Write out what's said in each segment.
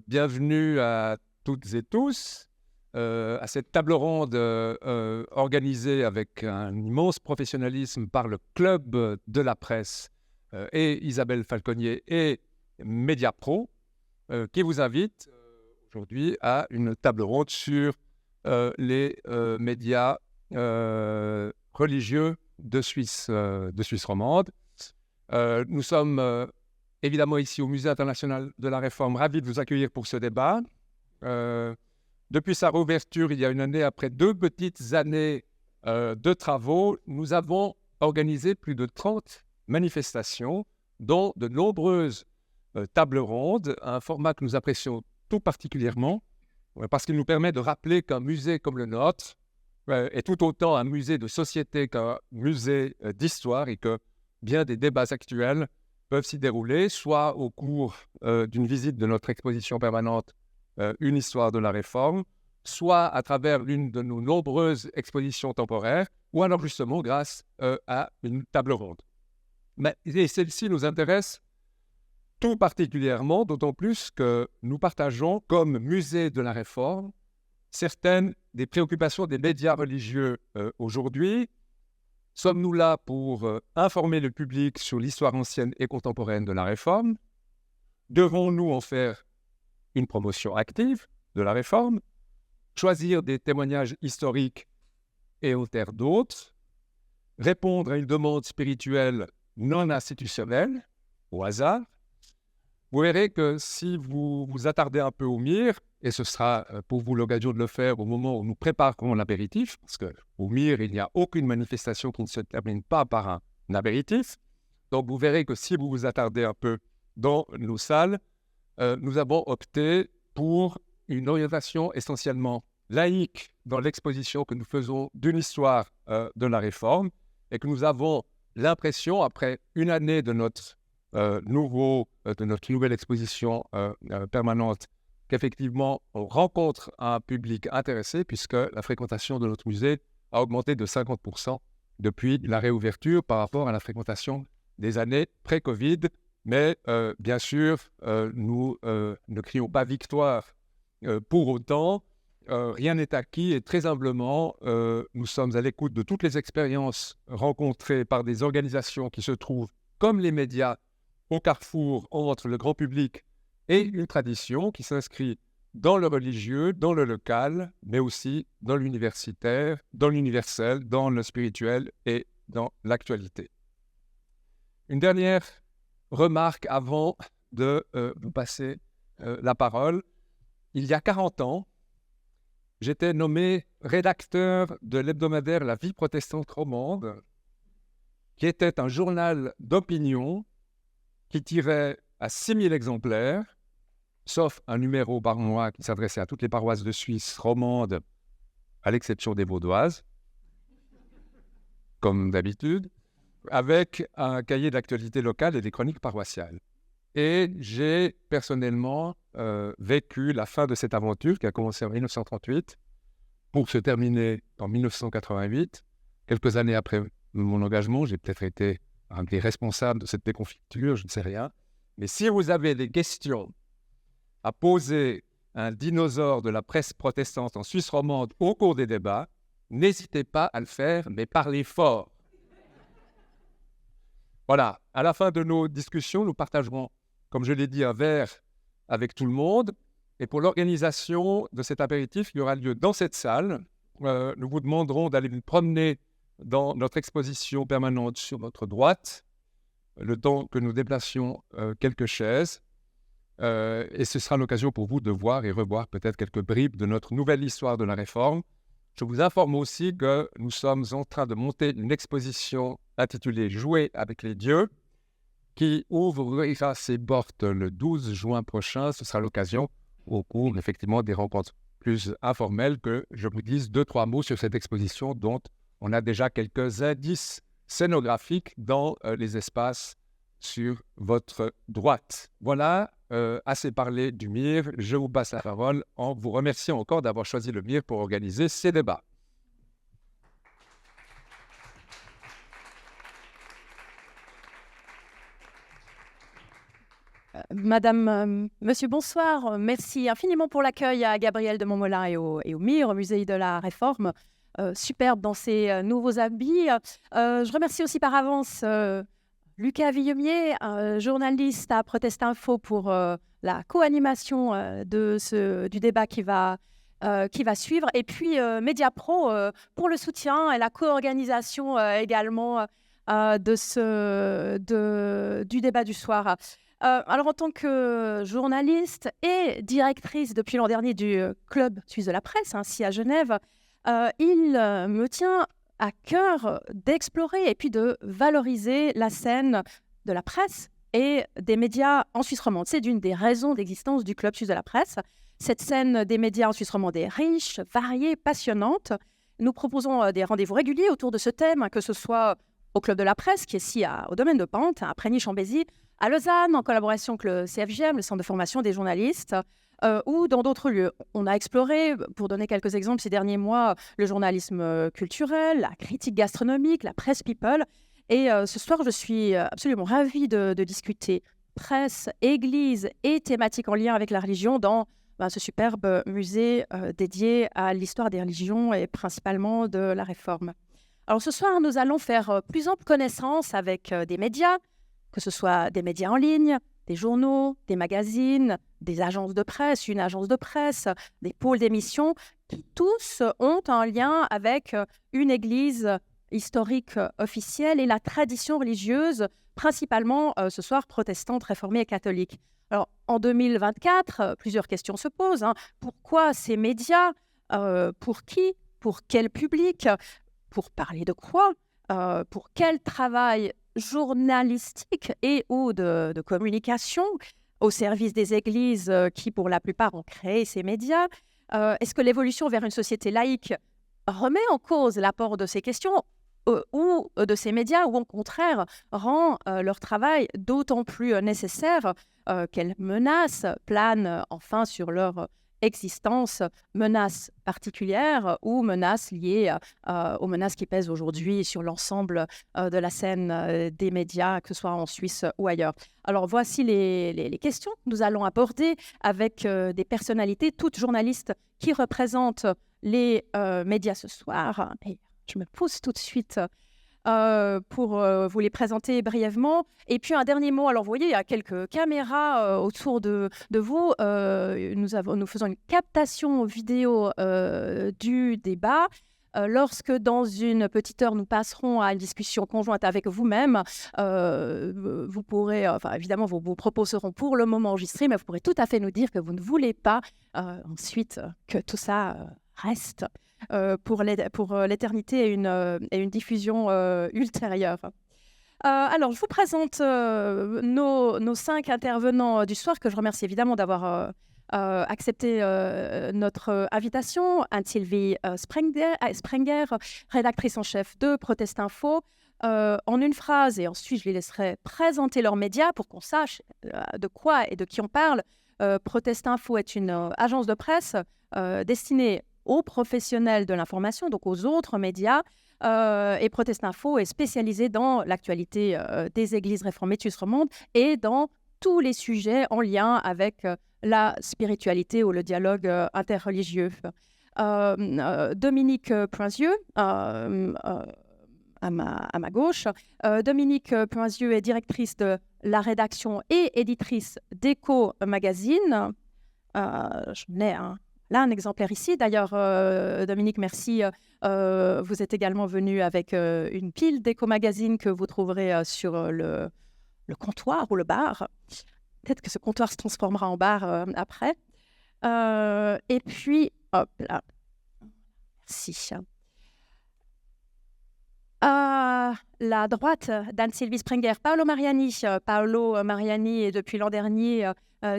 Bienvenue à toutes et tous à cette table ronde organisée avec un immense professionnalisme par le Club de la presse et Isabelle Falconier et Mediapro qui vous invite aujourd'hui à une table ronde sur les médias religieux de Suisse romande. Nous sommes évidemment ici au Musée international de la Réforme, ravi de vous accueillir pour ce débat. Depuis sa réouverture, il y a une année, après 2 petites années de travaux, nous avons organisé plus de 30 manifestations, dont de nombreuses tables rondes, un format que nous apprécions tout particulièrement, parce qu'il nous permet de rappeler qu'un musée comme le nôtre est tout autant un musée de société qu'un musée d'histoire, et que bien des débats actuels peuvent s'y dérouler, soit au cours d'une visite de notre exposition permanente Une histoire de la Réforme, soit à travers l'une de nos nombreuses expositions temporaires, ou alors justement grâce à une table ronde. Et celle-ci nous intéresse tout particulièrement, d'autant plus que nous partageons, comme musée de la Réforme, certaines des préoccupations des médias religieux aujourd'hui. Sommes-nous là pour informer le public sur l'histoire ancienne et contemporaine de la Réforme? Devons-nous en faire une promotion active de la Réforme? Choisir des témoignages historiques et en taire d'autres? Répondre à une demande spirituelle non institutionnelle, au hasard? Vous verrez que si vous vous attardez un peu au MIR, et ce sera pour vous l'occasion de le faire au moment où nous préparerons l'apéritif, parce qu'au MIR, il n'y a aucune manifestation qui ne se termine pas par un apéritif. Donc vous verrez que si vous vous attardez un peu dans nos salles, nous avons opté pour une orientation essentiellement laïque dans l'exposition que nous faisons d'une histoire de la Réforme, et que nous avons l'impression, après une année de notre nouvelle exposition permanente, qu'effectivement, on rencontre un public intéressé, puisque la fréquentation de notre musée a augmenté de 50% depuis la réouverture par rapport à la fréquentation des années pré-Covid. Mais bien sûr, nous ne crions pas victoire pour autant. Rien n'est acquis, et très humblement, nous sommes à l'écoute de toutes les expériences rencontrées par des organisations qui se trouvent, comme les médias, au carrefour entre le grand public et une tradition qui s'inscrit dans le religieux, dans le local, mais aussi dans l'universitaire, dans l'universel, dans le spirituel et dans l'actualité. Une dernière remarque avant de vous passer la parole. Il y a 40 ans, j'étais nommé rédacteur de l'hebdomadaire La Vie protestante romande, qui était un journal d'opinion qui tirait à 6000 exemplaires, sauf un numéro par mois qui s'adressait à toutes les paroisses de Suisse romande, à l'exception des vaudoises, comme d'habitude, avec un cahier d'actualité locale et des chroniques paroissiales. Et j'ai personnellement vécu la fin de cette aventure qui a commencé en 1938 pour se terminer en 1988. Quelques années après mon engagement, j'ai peut-être été un des responsables de cette déconfiture, je ne sais rien. Mais si vous avez des questions à poser à un dinosaure de la presse protestante en Suisse romande au cours des débats, n'hésitez pas à le faire, mais parlez fort. Voilà, à la fin de nos discussions, nous partagerons, comme je l'ai dit, un verre avec tout le monde. Et pour l'organisation de cet apéritif qui aura lieu dans cette salle, nous vous demanderons d'aller vous promener dans notre exposition permanente sur votre droite, le temps que nous déplacions quelques chaises. Et ce sera l'occasion pour vous de voir et revoir peut-être quelques bribes de notre nouvelle histoire de la Réforme. Je vous informe aussi que nous sommes en train de monter une exposition intitulée « Jouer avec les dieux » qui ouvrira ses portes le 12 juin prochain. Ce sera l'occasion, au cours effectivement des rencontres plus informelles, que je vous dise 2-3 mots sur cette exposition dont on a déjà quelques indices scénographiques dans les espaces sur votre droite. Voilà, assez parlé du MIR. Je vous passe la parole en vous remerciant encore d'avoir choisi le MIR pour organiser ces débats. Monsieur, bonsoir. Merci infiniment pour l'accueil à Gabriel de Montmolin et au MIR, au Musée de la Réforme. Superbe dans ses nouveaux habits. Je remercie aussi par avance Lucas Villemier, journaliste à Protest Info, pour la co-animation du débat qui va suivre. Et puis Mediapro pour le soutien et la co-organisation également du débat du soir. Alors, en tant que journaliste et directrice depuis l'an dernier du Club suisse de la presse, ici à Genève, il me tient à cœur d'explorer et puis de valoriser la scène de la presse et des médias en Suisse romande. C'est d'une des raisons d'existence du Club suisse de la presse. Cette scène des médias en Suisse romande est riche, variée, passionnante. Nous proposons des rendez-vous réguliers autour de ce thème, que ce soit au Club de la presse, qui est ici au domaine de Pente, à Prégny-Chambézy, à Lausanne, en collaboration avec le CFGM, le Centre de formation des journalistes, ou dans d'autres lieux. On a exploré, pour donner quelques exemples, ces derniers mois, le journalisme culturel, la critique gastronomique, la presse people. Et ce soir, je suis absolument ravie de discuter presse, église et thématiques en lien avec la religion dans ce superbe musée dédié à l'histoire des religions et principalement de la Réforme. Alors ce soir, nous allons faire plus ample connaissance avec des médias, que ce soit des médias en ligne, des journaux, des magazines, des agences de presse, une agence de presse, des pôles d'émission, qui tous ont un lien avec une église historique officielle et la tradition religieuse, principalement ce soir protestante, réformée et catholique. Alors en 2024, plusieurs questions se posent. Pourquoi ces médias? Pour qui? Pour quel public? Pour parler de quoi? Pour quel travail journalistique et ou de communication au service des églises qui, pour la plupart, ont créé ces médias? Est-ce que l'évolution vers une société laïque remet en cause l'apport de ces questions ou de ces médias, ou au contraire rend leur travail d'autant plus nécessaire? Quelles menaces planent enfin sur leur existence, menaces particulières ou menaces liées aux menaces qui pèsent aujourd'hui sur l'ensemble de la scène des médias, que ce soit en Suisse ou ailleurs. Alors voici les questions que nous allons aborder avec des personnalités, toutes journalistes, qui représentent les médias ce soir. Et je me pose tout de suite pour vous les présenter brièvement. Et puis un dernier mot, alors vous voyez, il y a quelques caméras autour de vous. Nous faisons une captation vidéo du débat. Lorsque dans une petite heure, nous passerons à une discussion conjointe avec vous-même, vous pourrez, évidemment, vous proposeront pour le moment enregistré, mais vous pourrez tout à fait nous dire que vous ne voulez pas ensuite que tout ça reste pour l'éternité et une diffusion ultérieure. Alors, je vous présente nos 5 intervenants du soir, que je remercie évidemment d'avoir accepté notre invitation. Anne-Sylvie Sprenger, rédactrice en chef de Protest Info. En une phrase, et ensuite je les laisserai présenter leurs médias pour qu'on sache de quoi et de qui on parle. Protest Info est une agence de presse destinée aux professionnels de l'information, donc aux autres médias. Et Protest Info est spécialisé dans l'actualité des églises réformées de Suisse romande et dans tous les sujets en lien avec la spiritualité ou le dialogue interreligieux. Dominique Poinzieux, à ma gauche. Dominique Poinzieux est directrice de la rédaction et éditrice d'Echo Magazine. Je n'ai là un exemplaire ici. D'ailleurs, Dominique, merci. Vous êtes également venu avec une pile d'Echo Magazine que vous trouverez sur le comptoir ou le bar. Peut-être que ce comptoir se transformera en bar après. Et puis, hop là. Merci. À la droite d'Anne-Sylvie Sprenger, Paolo Mariani. Paolo Mariani est depuis l'an dernier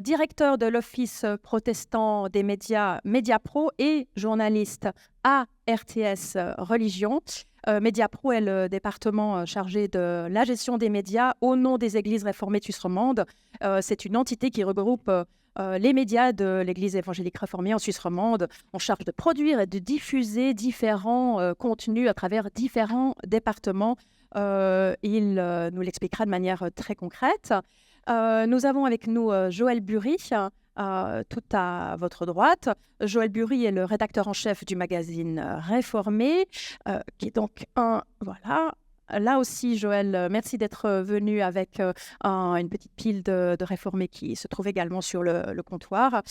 directeur de l'Office protestant des médias Mediapro et journaliste à RTS Religion. Mediapro est le département chargé de la gestion des médias au nom des églises réformées de Suisse romande. C'est une entité qui regroupe les médias de l'Église évangélique réformée en Suisse romande, en charge de produire et de diffuser différents contenus à travers différents départements. Il nous l'expliquera de manière très concrète. Nous avons avec nous Joël Bury, tout à votre droite. Joël Bury est le rédacteur en chef du magazine Réformé, qui est donc un... Voilà. Là aussi, Joël, merci d'être venu avec une petite pile de Réformé qui se trouve également sur le comptoir.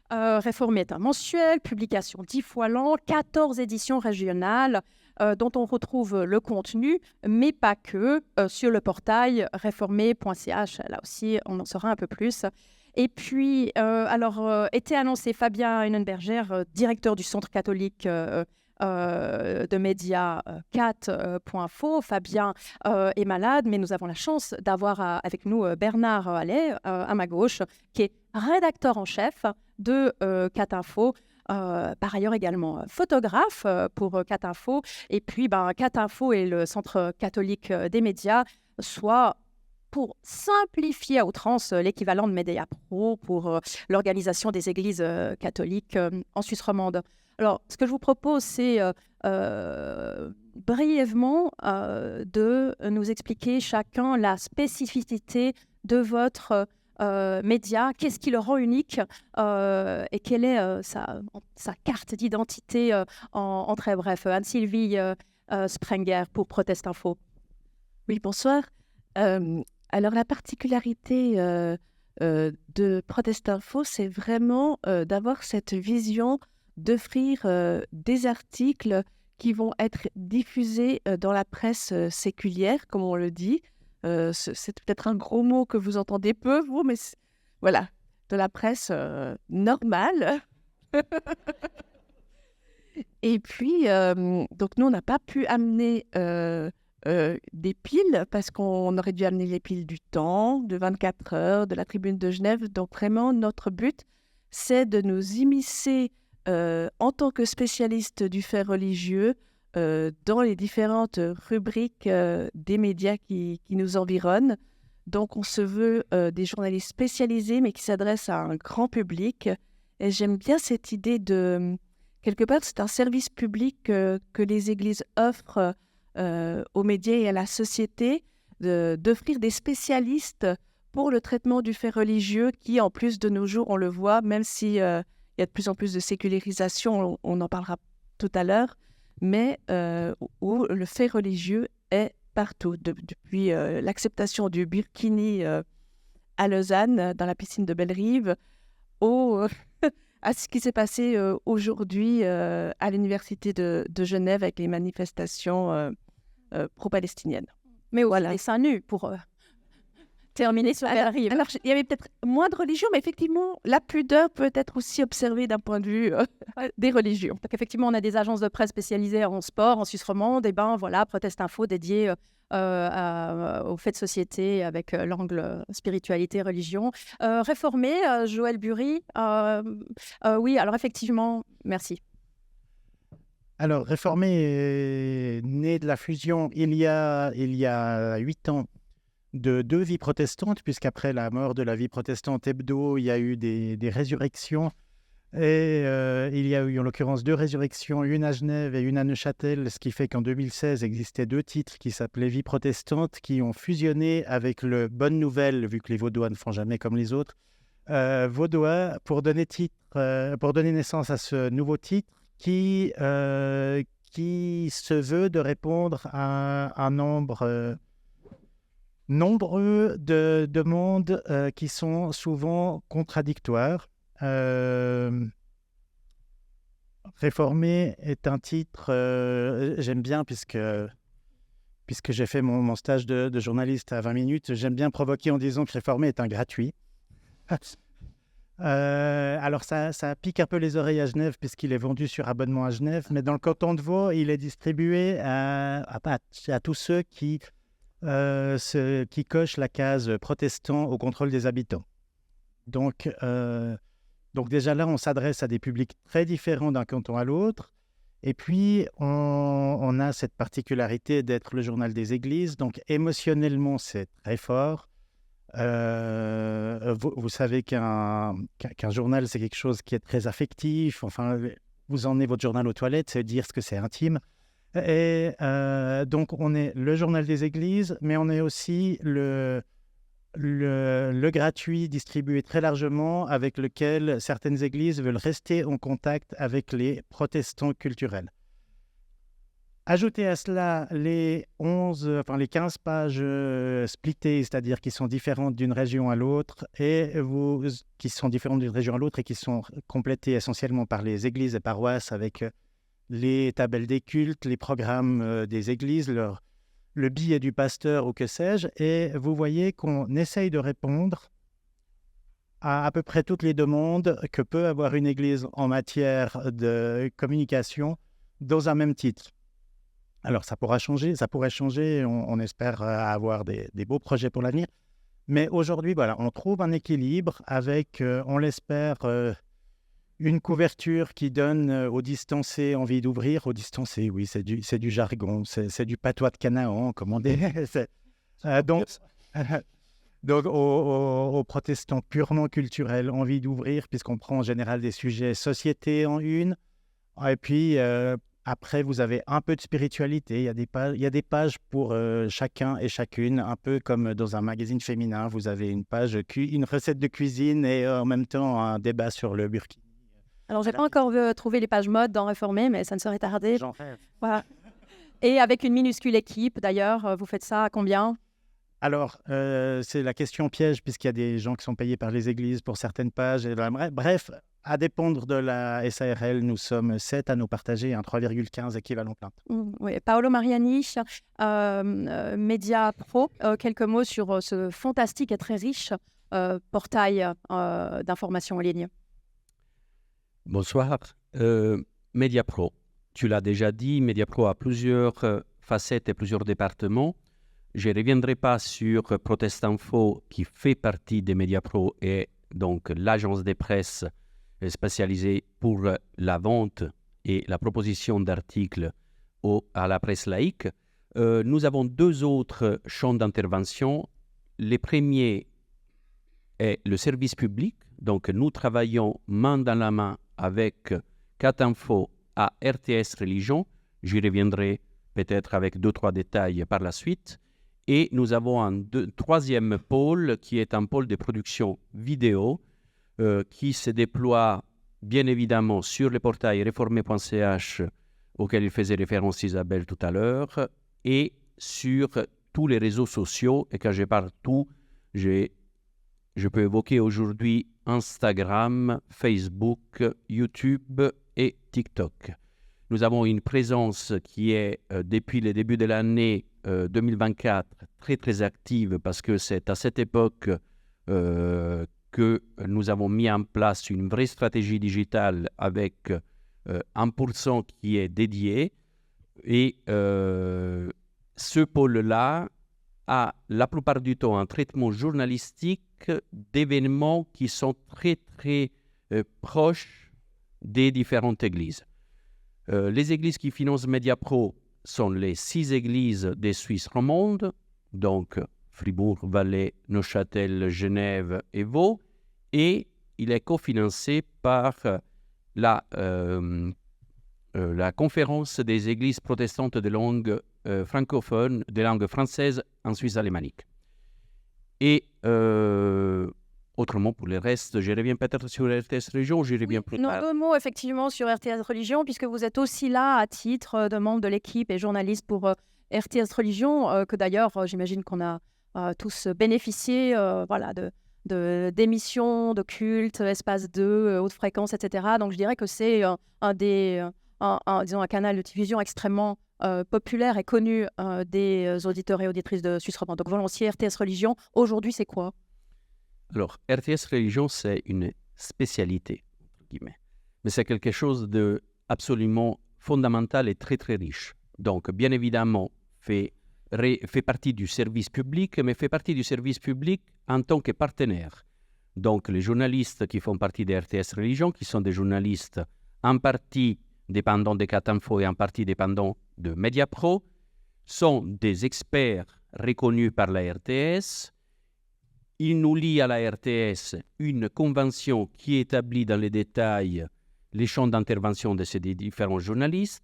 Réformé est un mensuel, publication 10 fois l'an, 14 éditions régionales, dont on retrouve le contenu, mais pas que, sur le portail réformé.ch. Là aussi, on en saura un peu plus. Et puis, était annoncé Fabien Hunenberger, directeur du Centre catholique de médias cat.info. Fabien est malade, mais nous avons la chance d'avoir avec nous Bernard Allais, à ma gauche, qui est rédacteur en chef de cat.info. Par ailleurs également photographe pour cat.info. Et puis, cat.info et le Centre catholique des médias, soit pour simplifier à outrance l'équivalent de Média Pro pour l'organisation des églises catholiques en Suisse romande. Alors, ce que je vous propose, c'est brièvement de nous expliquer chacun la spécificité de votre média, qu'est-ce qui le rend unique et quelle est sa carte d'identité en très bref. Anne-Sylvie Sprenger pour Protest Info. Oui, bonsoir. Alors, la particularité de Protest Info, c'est vraiment d'avoir cette vision d'offrir des articles qui vont être diffusés dans la presse séculière, comme on le dit. C'est peut-être un gros mot que vous entendez peu, vous, mais voilà, de la presse normale. Et puis, donc nous, on n'a pas pu amener des piles, parce qu'on aurait dû amener les piles du Temps, de 24 heures, de la Tribune de Genève. Donc vraiment, notre but, c'est de nous immiscer en tant que spécialiste du fait religieux dans les différentes rubriques des médias qui nous environnent. Donc, on se veut des journalistes spécialisés, mais qui s'adressent à un grand public. Et j'aime bien cette idée de... Quelque part, c'est un service public que les églises offrent aux médias et à la société, d'offrir des spécialistes pour le traitement du fait religieux qui, en plus de nos jours, on le voit, même si... il y a de plus en plus de sécularisation, on en parlera tout à l'heure, mais où le fait religieux est partout. Depuis l'acceptation du burkini à Lausanne, dans la piscine de Bellerive, à ce qui s'est passé aujourd'hui à l'université de Genève avec les manifestations pro-palestiniennes. Mais voilà. Les seins nus pour... terminé sur Bellerive. Alors, il y avait peut-être moins de religion, mais effectivement, la pudeur peut être aussi observée d'un point de vue des religions. Donc, effectivement, on a des agences de presse spécialisées en sport, en Suisse romande. Et voilà, Protest Info dédié aux faits de société avec l'angle spiritualité, religion. Réformé, Joël Bury. Oui, alors effectivement, merci. Alors, Réformé est né de la fusion il y a 8 ans de 2 vies protestantes, puisqu'après la mort de la vie protestante hebdo, il y a eu des résurrections. Et il y a eu en l'occurrence 2 résurrections, une à Genève et une à Neuchâtel, ce qui fait qu'en 2016 existaient 2 titres qui s'appelaient Vie protestante, qui ont fusionné avec le Bonne Nouvelle, vu que les Vaudois ne font jamais comme les autres, Vaudois, pour donner naissance à ce nouveau titre qui se veut de répondre à un nombre... nombreux de demandes qui sont souvent contradictoires. Réformé est un titre, j'aime bien, puisque j'ai fait mon stage de journaliste à 20 minutes, j'aime bien provoquer en disant que Réformé est un gratuit. Alors ça pique un peu les oreilles à Genève, puisqu'il est vendu sur abonnement à Genève, mais dans le canton de Vaud, il est distribué à tous ceux qui cochent la case protestant au contrôle des habitants. Donc déjà là, on s'adresse à des publics très différents d'un canton à l'autre. Et puis, on a cette particularité d'être le journal des églises. Donc émotionnellement, c'est très fort. Vous savez qu'un journal, c'est quelque chose qui est très affectif. Enfin, vous emmenez votre journal aux toilettes, c'est dire ce que c'est intime. Et donc, on est le journal des églises, mais on est aussi le gratuit distribué très largement avec lequel certaines églises veulent rester en contact avec les protestants culturels. Ajoutez à cela les 15 pages splittées, c'est-à-dire qui sont différentes d'une région à l'autre qui sont différentes d'une région à l'autre et qui sont complétées essentiellement par les églises et paroisses avec les tabelles des cultes, les programmes des églises, le billet du pasteur ou que sais-je. Et vous voyez qu'on essaye de répondre à peu près toutes les demandes que peut avoir une église en matière de communication dans un même titre. Alors, ça pourrait changer, on espère avoir des beaux projets pour l'avenir. Mais aujourd'hui, voilà, on trouve un équilibre avec, on l'espère, une couverture qui donne aux distancés envie d'ouvrir. Aux distancés, oui, c'est du jargon, c'est du patois de Canaan, comme on dit. Donc, aux protestants purement culturels, envie d'ouvrir, puisqu'on prend en général des sujets société en une. Et puis, après, vous avez un peu de spiritualité. Il y a des pages pour chacun et chacune, un peu comme dans un magazine féminin. Vous avez une page, une recette de cuisine et en même temps un débat sur le burkini. Alors, je n'ai pas encore trouvé les pages mode dans Réformé, mais ça ne serait tardé. J'en rêve. Voilà. Et avec une minuscule équipe, d'ailleurs, vous faites ça à combien ? Alors, c'est la question piège, puisqu'il y a des gens qui sont payés par les églises pour certaines pages. Bref, à dépendre de la SARL, nous sommes 7 à nous partager un 3,15 équivalent plein. Oui. Paolo Mariani, Média Pro, quelques mots sur ce fantastique et très riche portail d'information en ligne. Bonsoir. Média Pro, tu l'as déjà dit, Média Pro a plusieurs facettes et plusieurs départements. Je ne reviendrai pas sur Protestinfo qui fait partie des Média Pro et donc l'agence de presse spécialisée pour la vente et la proposition d'articles à la presse laïque. Nous avons 2 autres champs d'intervention. Le premier est le service public. Donc, nous travaillons main dans la main avec Catinfo à RTS Religion. J'y reviendrai peut-être avec 2-3 détails par la suite. Et nous avons un troisième pôle qui est un pôle de production vidéo qui se déploie bien évidemment sur le portail réformé.ch auquel il faisait référence Isabelle tout à l'heure et sur tous les réseaux sociaux. Et quand je parle tout, je peux évoquer aujourd'hui Instagram, Facebook, YouTube et TikTok. Nous avons une présence qui est, depuis le début de l'année 2024, très très active parce que c'est à cette époque que nous avons mis en place une vraie stratégie digitale avec 1% qui est dédié. Et ce pôle-là a la plupart du temps un traitement journalistique d'événements qui sont très très proches des différentes églises. Les églises qui financent Média Pro sont les 6 églises des Suisses romandes, donc Fribourg, Valais, Neuchâtel, Genève et Vaud, et il est cofinancé par la conférence des églises protestantes de langue francophone, de langue française en Suisse alémanique. Et autrement, pour le reste, je reviens peut-être sur RTS Religion, j'y reviens plus tard. 2 mots effectivement sur RTS Religion, puisque vous êtes aussi là à titre de membre de l'équipe et journaliste pour RTS Religion, que d'ailleurs, j'imagine qu'on a tous bénéficié d'émissions, de culte, Espace 2, haute fréquence, etc. Donc je dirais que c'est un canal de diffusion extrêmement populaire et connu des auditeurs et auditrices de Suisse romande. Donc volontiers, RTS Religion, aujourd'hui c'est quoi ? Alors, RTS Religion, c'est une spécialité, entre guillemets. Mais c'est quelque chose d'absolument fondamental et très très riche. Donc, bien évidemment, fait partie du service public, mais fait partie du service public en tant que partenaire. Donc, les journalistes qui font partie de RTS Religion, qui sont des journalistes en partie dépendants de Catinfo et en partie dépendants de Média Pro, sont des experts reconnus par la RTS. Il nous lie à la RTS une convention qui établit dans les détails les champs d'intervention de ces différents journalistes.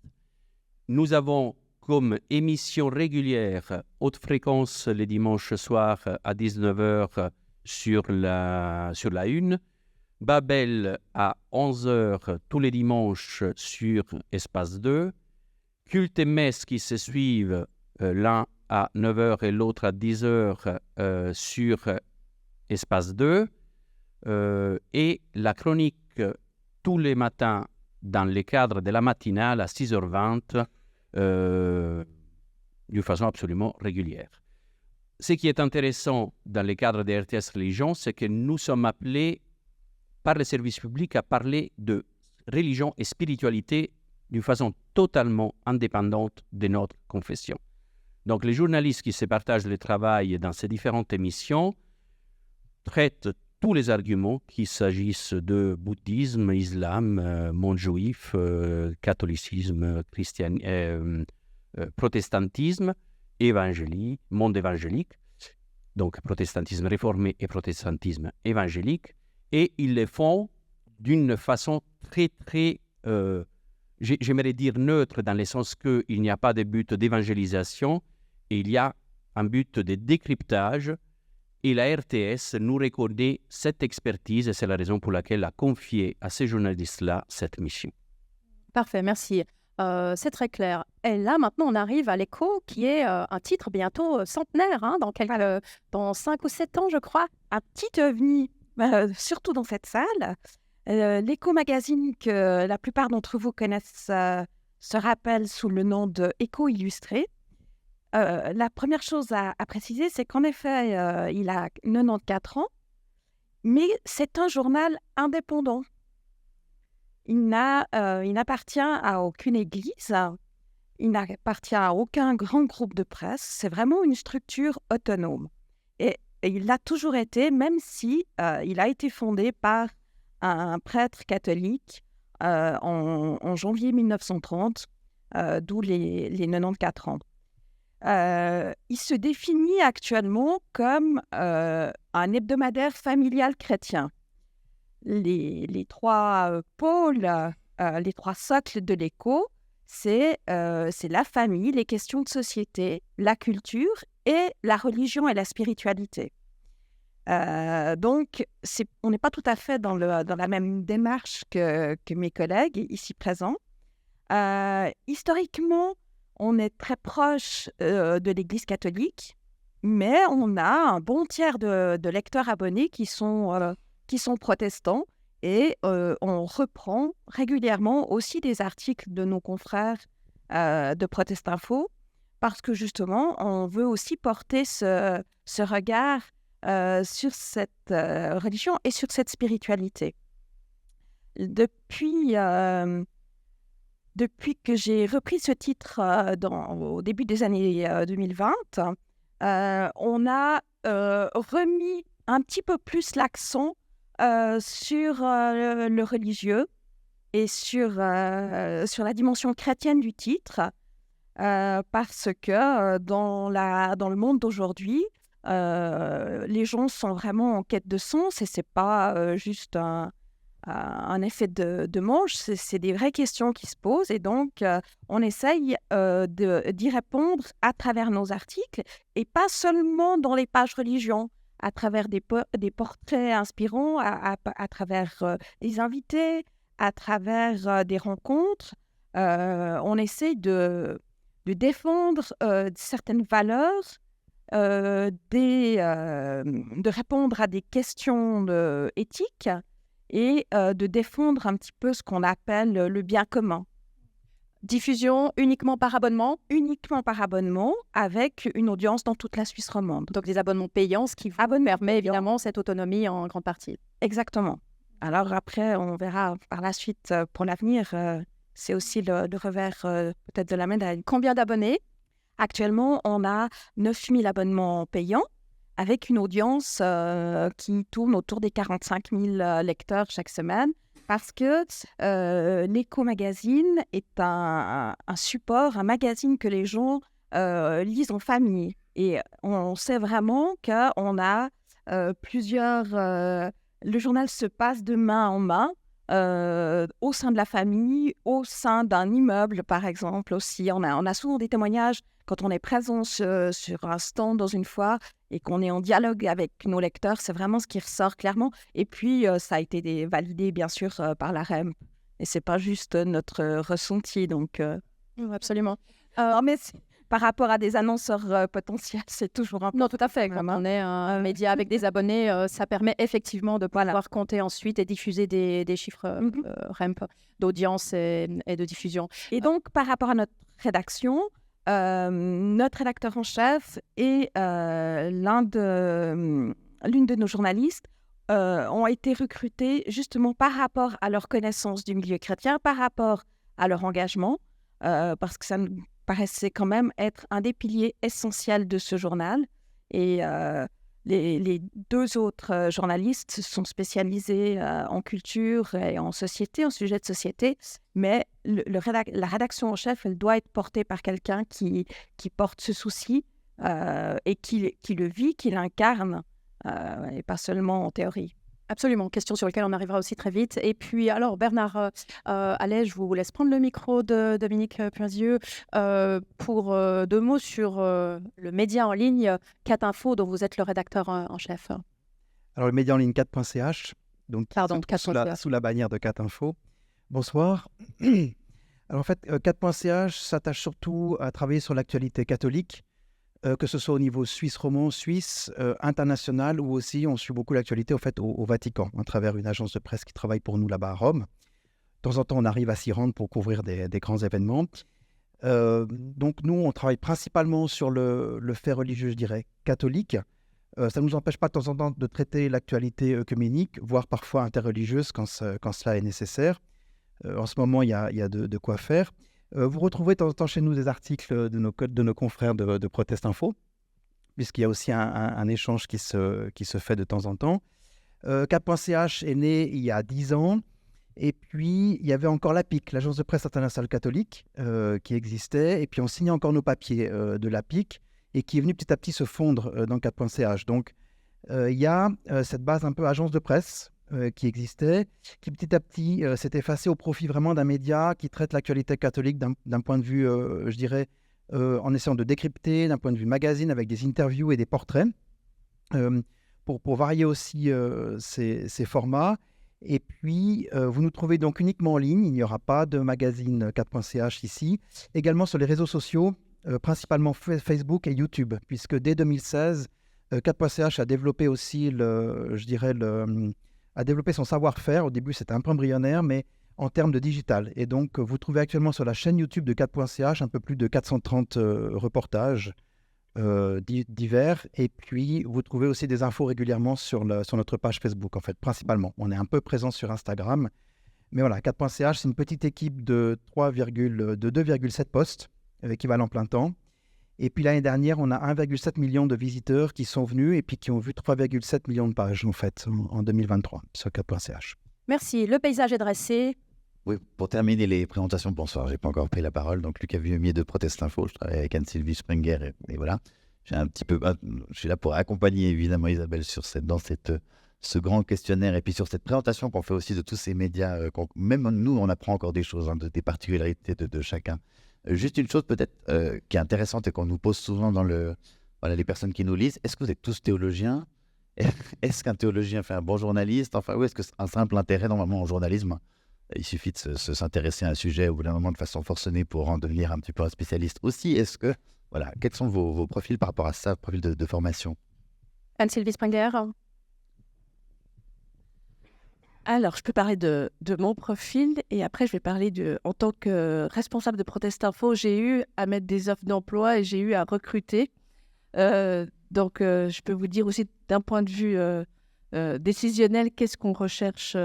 Nous avons comme émission régulière, haute fréquence les dimanches soirs à 19h sur la 1, Babel à 11h tous les dimanches sur Espace 2, Culte et Messe qui se suivent, l'un à 9h et l'autre à 10h sur Espace 2, et la chronique tous les matins dans le cadre de la matinale à 6h20 d'une façon absolument régulière. Ce qui est intéressant dans le cadre de RTS Religion, c'est que nous sommes appelés par le service public à parler de religion et spiritualité d'une façon totalement indépendante de notre confession. Donc les journalistes qui se partagent le travail dans ces différentes émissions traitent tous les arguments, qu'il s'agisse de bouddhisme, islam, monde juif, catholicisme, protestantisme, monde évangélique, donc protestantisme réformé et protestantisme évangélique, et ils le font d'une façon très, très, j'aimerais dire neutre, dans le sens qu'il n'y a pas de but d'évangélisation, et il y a un but de décryptage. Et la RTS nous reconnaît cette expertise et c'est la raison pour laquelle elle a confié à ces journalistes-là cette mission. Parfait, merci. C'est très clair. Et là, maintenant, on arrive à l'Écho, qui est un titre bientôt centenaire, hein, dans 5 ou 7 ans, je crois. Un petit ovni, surtout dans cette salle. L'Écho Magazine, que la plupart d'entre vous connaissent, se rappelle sous le nom de Écho Illustré. La première chose à préciser, c'est qu'en effet, il a 94 ans, mais c'est un journal indépendant. Il n'appartient à aucune église, il n'appartient à aucun grand groupe de presse, c'est vraiment une structure autonome. Et il l'a toujours été, même si il a été fondé par un prêtre catholique en janvier 1930, d'où les 94 ans. Il se définit actuellement comme un hebdomadaire familial chrétien. Les trois pôles, les trois socles de l'Écho, c'est la famille, les questions de société, la culture et la religion et la spiritualité. Donc, on n'est pas tout à fait dans la même démarche que mes collègues ici présents. Historiquement, on est très proche de l'Église catholique, mais on a un bon tiers de lecteurs abonnés qui sont protestants et on reprend régulièrement aussi des articles de nos confrères de Protestinfo parce que justement, on veut aussi porter ce regard sur cette religion et sur cette spiritualité. Depuis que j'ai repris ce titre au début des années 2020, on a remis un petit peu plus l'accent sur le religieux et sur la dimension chrétienne du titre, parce que dans le monde d'aujourd'hui, les gens sont vraiment en quête de sens et c'est pas juste un effet de manche, c'est des vraies questions qui se posent et donc on essaye d'y répondre à travers nos articles et pas seulement dans les pages religion, à travers des portraits inspirants, à travers des invités, à travers des rencontres. On essaye de défendre certaines valeurs, de répondre à des questions éthiques et de défendre un petit peu ce qu'on appelle le bien commun. Diffusion uniquement par abonnement? Uniquement par abonnement, avec une audience dans toute la Suisse romande. Donc des abonnements payants, ce qui permet évidemment cette autonomie en grande partie. Exactement. Alors après, on verra par la suite, pour l'avenir, c'est aussi le revers peut-être de la médaille. Combien d'abonnés? Actuellement, on a 9000 abonnements payants, avec une audience qui tourne autour des 45 000 lecteurs chaque semaine, parce que l'Écho Magazine est un support, un magazine que les gens lisent en famille. Et on sait vraiment qu'on a plusieurs... le journal se passe de main en main au sein de la famille, au sein d'un immeuble, par exemple, aussi. On a souvent des témoignages quand on est présent sur un stand dans une foire et qu'on est en dialogue avec nos lecteurs. C'est vraiment ce qui ressort clairement. Et puis, ça a été validé, bien sûr, par la REM. Et c'est pas juste notre ressenti. Donc, Absolument. mais par rapport à des annonceurs potentiels, c'est toujours important. Non, tout à fait. Comme on est un média avec des abonnés, ça permet effectivement de pouvoir compter ensuite et diffuser des chiffres REMP d'audience et de diffusion. Et donc, par rapport à notre rédaction, notre rédacteur en chef et l'une de nos journalistes ont été recrutés justement par rapport à leur connaissance du milieu chrétien, par rapport à leur engagement, parce que ça nous paraissait quand même être un des piliers essentiels de ce journal. Et les deux autres journalistes sont spécialisés en culture et en société, en sujet de société, mais la rédaction en chef, elle doit être portée par quelqu'un qui porte ce souci et qui le vit, qui l'incarne, et pas seulement en théorie. Absolument, question sur laquelle on arrivera aussi très vite. Et puis, alors, Bernard Allais, je vous laisse prendre le micro de Dominique Puisieux pour 2 mots sur le média en ligne 4Info, dont vous êtes le rédacteur en chef. Alors, le média en ligne 4.ch, donc Pardon, sous la bannière de 4Info. Bonsoir. Alors, en fait, 4.ch s'attache surtout à travailler sur l'actualité catholique, que ce soit au niveau suisse romand, suisse, international, ou aussi on suit beaucoup l'actualité au Vatican, à travers une agence de presse qui travaille pour nous là-bas à Rome. De temps en temps, on arrive à s'y rendre pour couvrir des grands événements. Donc nous, on travaille principalement sur le fait religieux, je dirais, catholique. Ça ne nous empêche pas de temps en temps de traiter l'actualité œcuménique, voire parfois interreligieuse quand cela est nécessaire. En ce moment, il y a de quoi faire. Vous retrouvez de temps en temps chez nous des articles de nos confrères de Protest Info, puisqu'il y a aussi un échange qui se fait de temps en temps. 4.ch est né il y a 10 ans, et puis il y avait encore l'APIC, l'Agence de presse internationale catholique, qui existait, et puis on signait encore nos papiers de l'APIC, et qui est venu petit à petit se fondre dans 4.ch. Donc il y a cette base un peu agence de presse, qui existait, qui petit à petit s'est effacé au profit vraiment d'un média qui traite l'actualité catholique d'un point de vue, je dirais, en essayant de décrypter, d'un point de vue magazine, avec des interviews et des portraits, pour varier aussi ces formats. Et puis, vous nous trouvez donc uniquement en ligne, il n'y aura pas de magazine 4.ch ici, également sur les réseaux sociaux, principalement Facebook et YouTube, puisque dès 2016, 4.ch a développé aussi, a développé son savoir-faire. Au début, c'était un peu embryonnaire, mais en termes de digital. Et donc, vous trouvez actuellement sur la chaîne YouTube de 4.ch un peu plus de 430 reportages divers. Et puis, vous trouvez aussi des infos régulièrement sur notre page Facebook, en fait, principalement. On est un peu présent sur Instagram. Mais voilà, 4.ch, c'est une petite équipe de 2,7 postes, équivalent plein temps. Et puis l'année dernière, on a 1,7 million de visiteurs qui sont venus et puis qui ont vu 3,7 millions de pages en fait en 2023 sur 4.ch. Merci. Le paysage est dressé. Oui, pour terminer les présentations, bonsoir, je n'ai pas encore pris la parole. Donc Lucas Vieumier de Protest Info, je travaille avec Anne-Sylvie Springer et voilà. Je suis là pour accompagner évidemment Isabelle dans ce grand questionnaire et puis sur cette présentation qu'on fait aussi de tous ces médias. Même nous, on apprend encore des choses, des particularités de chacun. Juste une chose peut-être qui est intéressante et qu'on nous pose souvent dans les personnes qui nous lisent. Est-ce que vous êtes tous théologiens ? Est-ce qu'un théologien fait un bon journaliste ? Enfin, ou est-ce que c'est un simple intérêt normalement en journalisme ? Il suffit de s'intéresser à un sujet au bout d'un moment de façon forcenée pour en devenir un petit peu un spécialiste aussi. Est-ce que, voilà, quels sont vos profils par rapport à ça, profils de formation ? Anne-Sylvie Springer. Alors, je peux parler de mon profil et après, je vais parler en tant que responsable de Protest Info, j'ai eu à mettre des offres d'emploi et j'ai eu à recruter. Donc, je peux vous dire aussi d'un point de vue décisionnel, qu'est-ce qu'on recherche.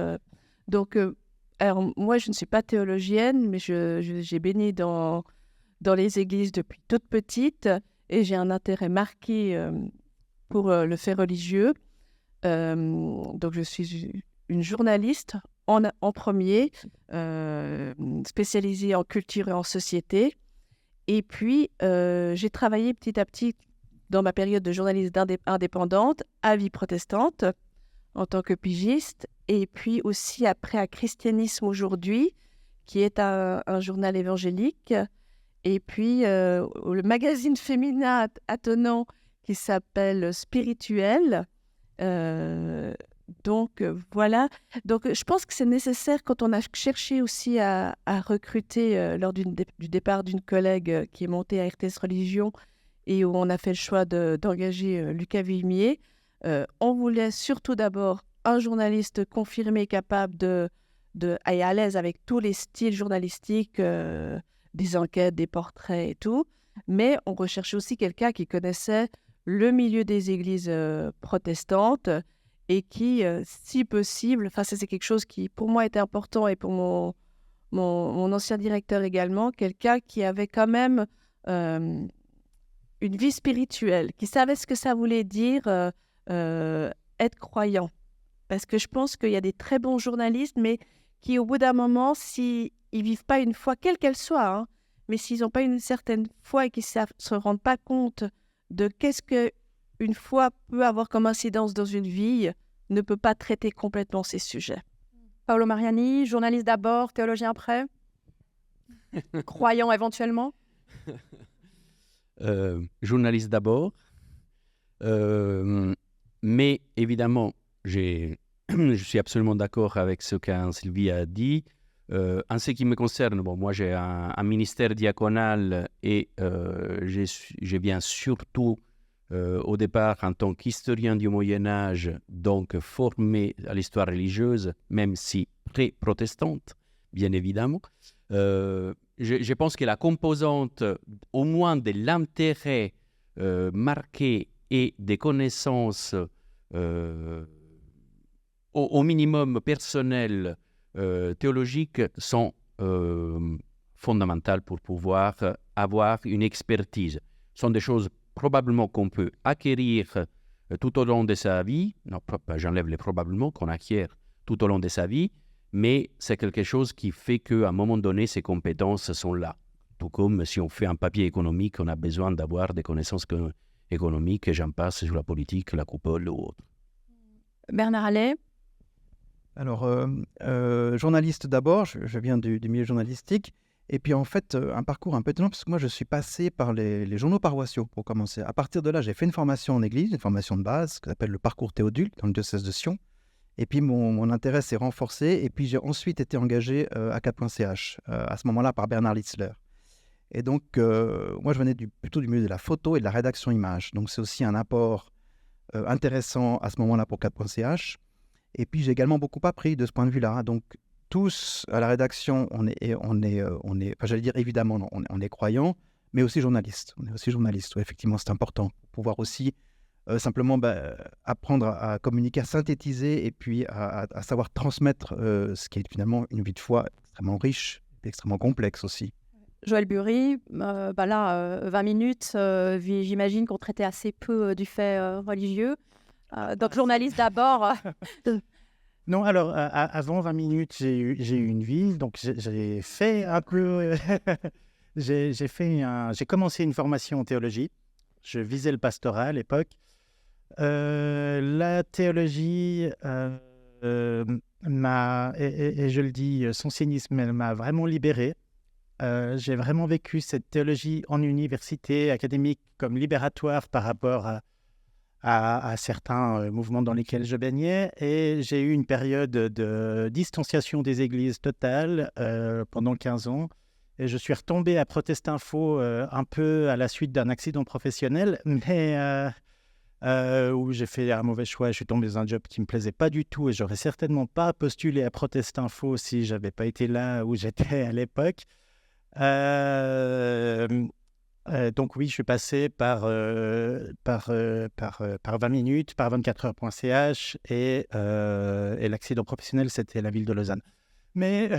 Alors, moi, je ne suis pas théologienne, mais j'ai baigné dans les églises depuis toute petite et j'ai un intérêt marqué pour le fait religieux. Donc, je suis une journaliste en premier, spécialisée en culture et en société. Et puis, j'ai travaillé petit à petit dans ma période de journaliste indépendante à Vie Protestante en tant que pigiste, et puis aussi après à Christianisme aujourd'hui, qui est un journal évangélique, et puis le magazine féminin attenant qui s'appelle Spirituel. Voilà. Donc, je pense que c'est nécessaire quand on a cherché aussi à recruter lors du départ d'une collègue qui est montée à RTS Religion et où on a fait le choix d'engager Lucas Vimier. On voulait surtout d'abord un journaliste confirmé, capable et à l'aise avec tous les styles journalistiques, des enquêtes, des portraits et tout. Mais on recherchait aussi quelqu'un qui connaissait le milieu des églises protestantes et qui, si possible, ça c'est quelque chose qui pour moi était important et pour mon ancien directeur également, quelqu'un qui avait quand même une vie spirituelle, qui savait ce que ça voulait dire être croyant. Parce que je pense qu'il y a des très bons journalistes, mais qui au bout d'un moment, s'ils ne vivent pas une foi, quelle qu'elle soit, hein, mais s'ils n'ont pas une certaine foi et qu'ils ne se rendent pas compte de qu'est-ce qu'une foi peut avoir comme incidence dans une vie, ne peut pas traiter complètement ces sujets. Paolo Mariani, journaliste d'abord, théologien après, croyant éventuellement. Journaliste d'abord, mais évidemment, je suis absolument d'accord avec ce qu'Anne-Sylvie a dit. En ce qui me concerne, moi j'ai un ministère diaconal et je viens surtout au départ en tant qu'historien du Moyen-Âge, donc formé à l'histoire religieuse, même si pré-protestante, bien évidemment. Je pense que la composante, au moins de l'intérêt marqué et des connaissances au minimum personnelles, théologiques, sont fondamentales pour pouvoir avoir une expertise. Ce sont des choses probablement qu'on peut acquérir tout au long de sa vie. Non, j'enlève les probablement qu'on acquiert tout au long de sa vie, mais c'est quelque chose qui fait qu'à un moment donné, ces compétences sont là. Tout comme si on fait un papier économique, on a besoin d'avoir des connaissances économiques, et j'en passe sur la politique, la coupole ou autre. Bernard Allais. Alors, journaliste d'abord, je viens du milieu journalistique. Et puis en fait, un parcours un peu étonnant, parce que moi je suis passé par les journaux paroissiaux pour commencer. À partir de là, j'ai fait une formation en église, une formation de base, qui s'appelle le parcours Théodule, dans le diocèse de Sion. Et puis mon intérêt s'est renforcé, et puis j'ai ensuite été engagé à 4.ch, à ce moment-là par Bernard Litzler. Et donc, moi je venais plutôt du milieu de la photo et de la rédaction image. Donc c'est aussi un apport intéressant à ce moment-là pour 4.ch. Et puis j'ai également beaucoup appris de ce point de vue-là. Donc tous à la rédaction, on est j'allais dire évidemment, on est croyants, mais aussi journalistes. On est aussi journalistes, ouais, effectivement, c'est important pour pouvoir aussi simplement apprendre à communiquer, à synthétiser et puis à savoir transmettre ce qui est finalement une vie de foi extrêmement riche et extrêmement complexe aussi. Joël Bury, 20 minutes, j'imagine qu'on traitait assez peu du fait religieux. Donc journaliste d'abord. Non, alors, avant 20 minutes, j'ai eu une vie, donc j'ai fait un peu... j'ai commencé une formation en théologie. Je visais le pastorat à l'époque. La théologie m'a, et je le dis, son cynisme, elle m'a vraiment libéré. J'ai vraiment vécu cette théologie en université académique comme libératoire par rapport à certains mouvements dans lesquels je baignais, et j'ai eu une période de distanciation des églises totale pendant 15 ans, et je suis retombé à Protestinfo un peu à la suite d'un accident professionnel, mais où j'ai fait un mauvais choix, je suis tombé dans un job qui ne me plaisait pas du tout, et j'aurais certainement pas postulé à Protestinfo si j'avais pas été là où j'étais à l'époque. Donc oui, je suis passé par 20 minutes, par 24heures.ch et l'accident professionnel, c'était la ville de Lausanne. Mais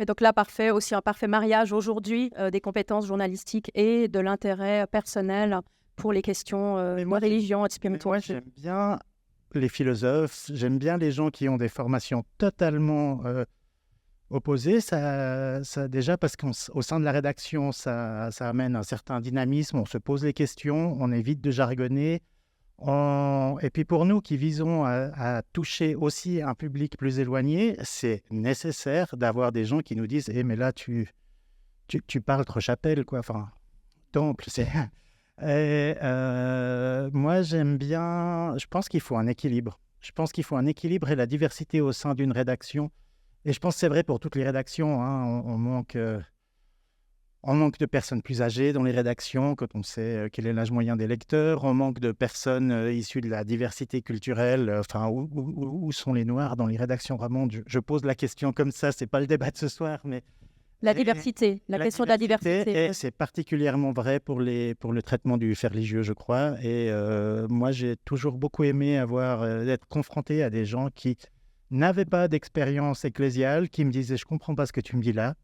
donc là, parfait, aussi un parfait mariage aujourd'hui des compétences journalistiques et de l'intérêt personnel pour les questions de religion et de spiritualité. Moi, j'aime bien les philosophes, j'aime bien les gens qui ont des formations totalement... opposé, ça déjà parce qu'au sein de la rédaction, ça amène un certain dynamisme, on se pose les questions, on évite de jargonner, Et puis pour nous qui visons à toucher aussi un public plus éloigné, c'est nécessaire d'avoir des gens qui nous disent « Eh, mais là, tu parles trop chapelle, quoi. » Enfin, temple, c'est... Et moi, j'aime bien... Je pense qu'il faut un équilibre. Je pense qu'il faut un équilibre et la diversité au sein d'une rédaction. Et je pense que c'est vrai pour toutes les rédactions. Hein. On manque de personnes plus âgées dans les rédactions, quand on sait quel est l'âge moyen des lecteurs. On manque de personnes issues de la diversité culturelle. Enfin, où sont les Noirs dans les rédactions romandes? Je pose la question comme ça, c'est pas le débat de ce soir, mais... La diversité, la question de la diversité. Et c'est particulièrement vrai pour le traitement du fait religieux, je crois. Et moi, j'ai toujours beaucoup aimé être confronté à des gens qui n'avaient pas d'expérience ecclésiale, qui me disaient « je comprends pas ce que tu me dis là »,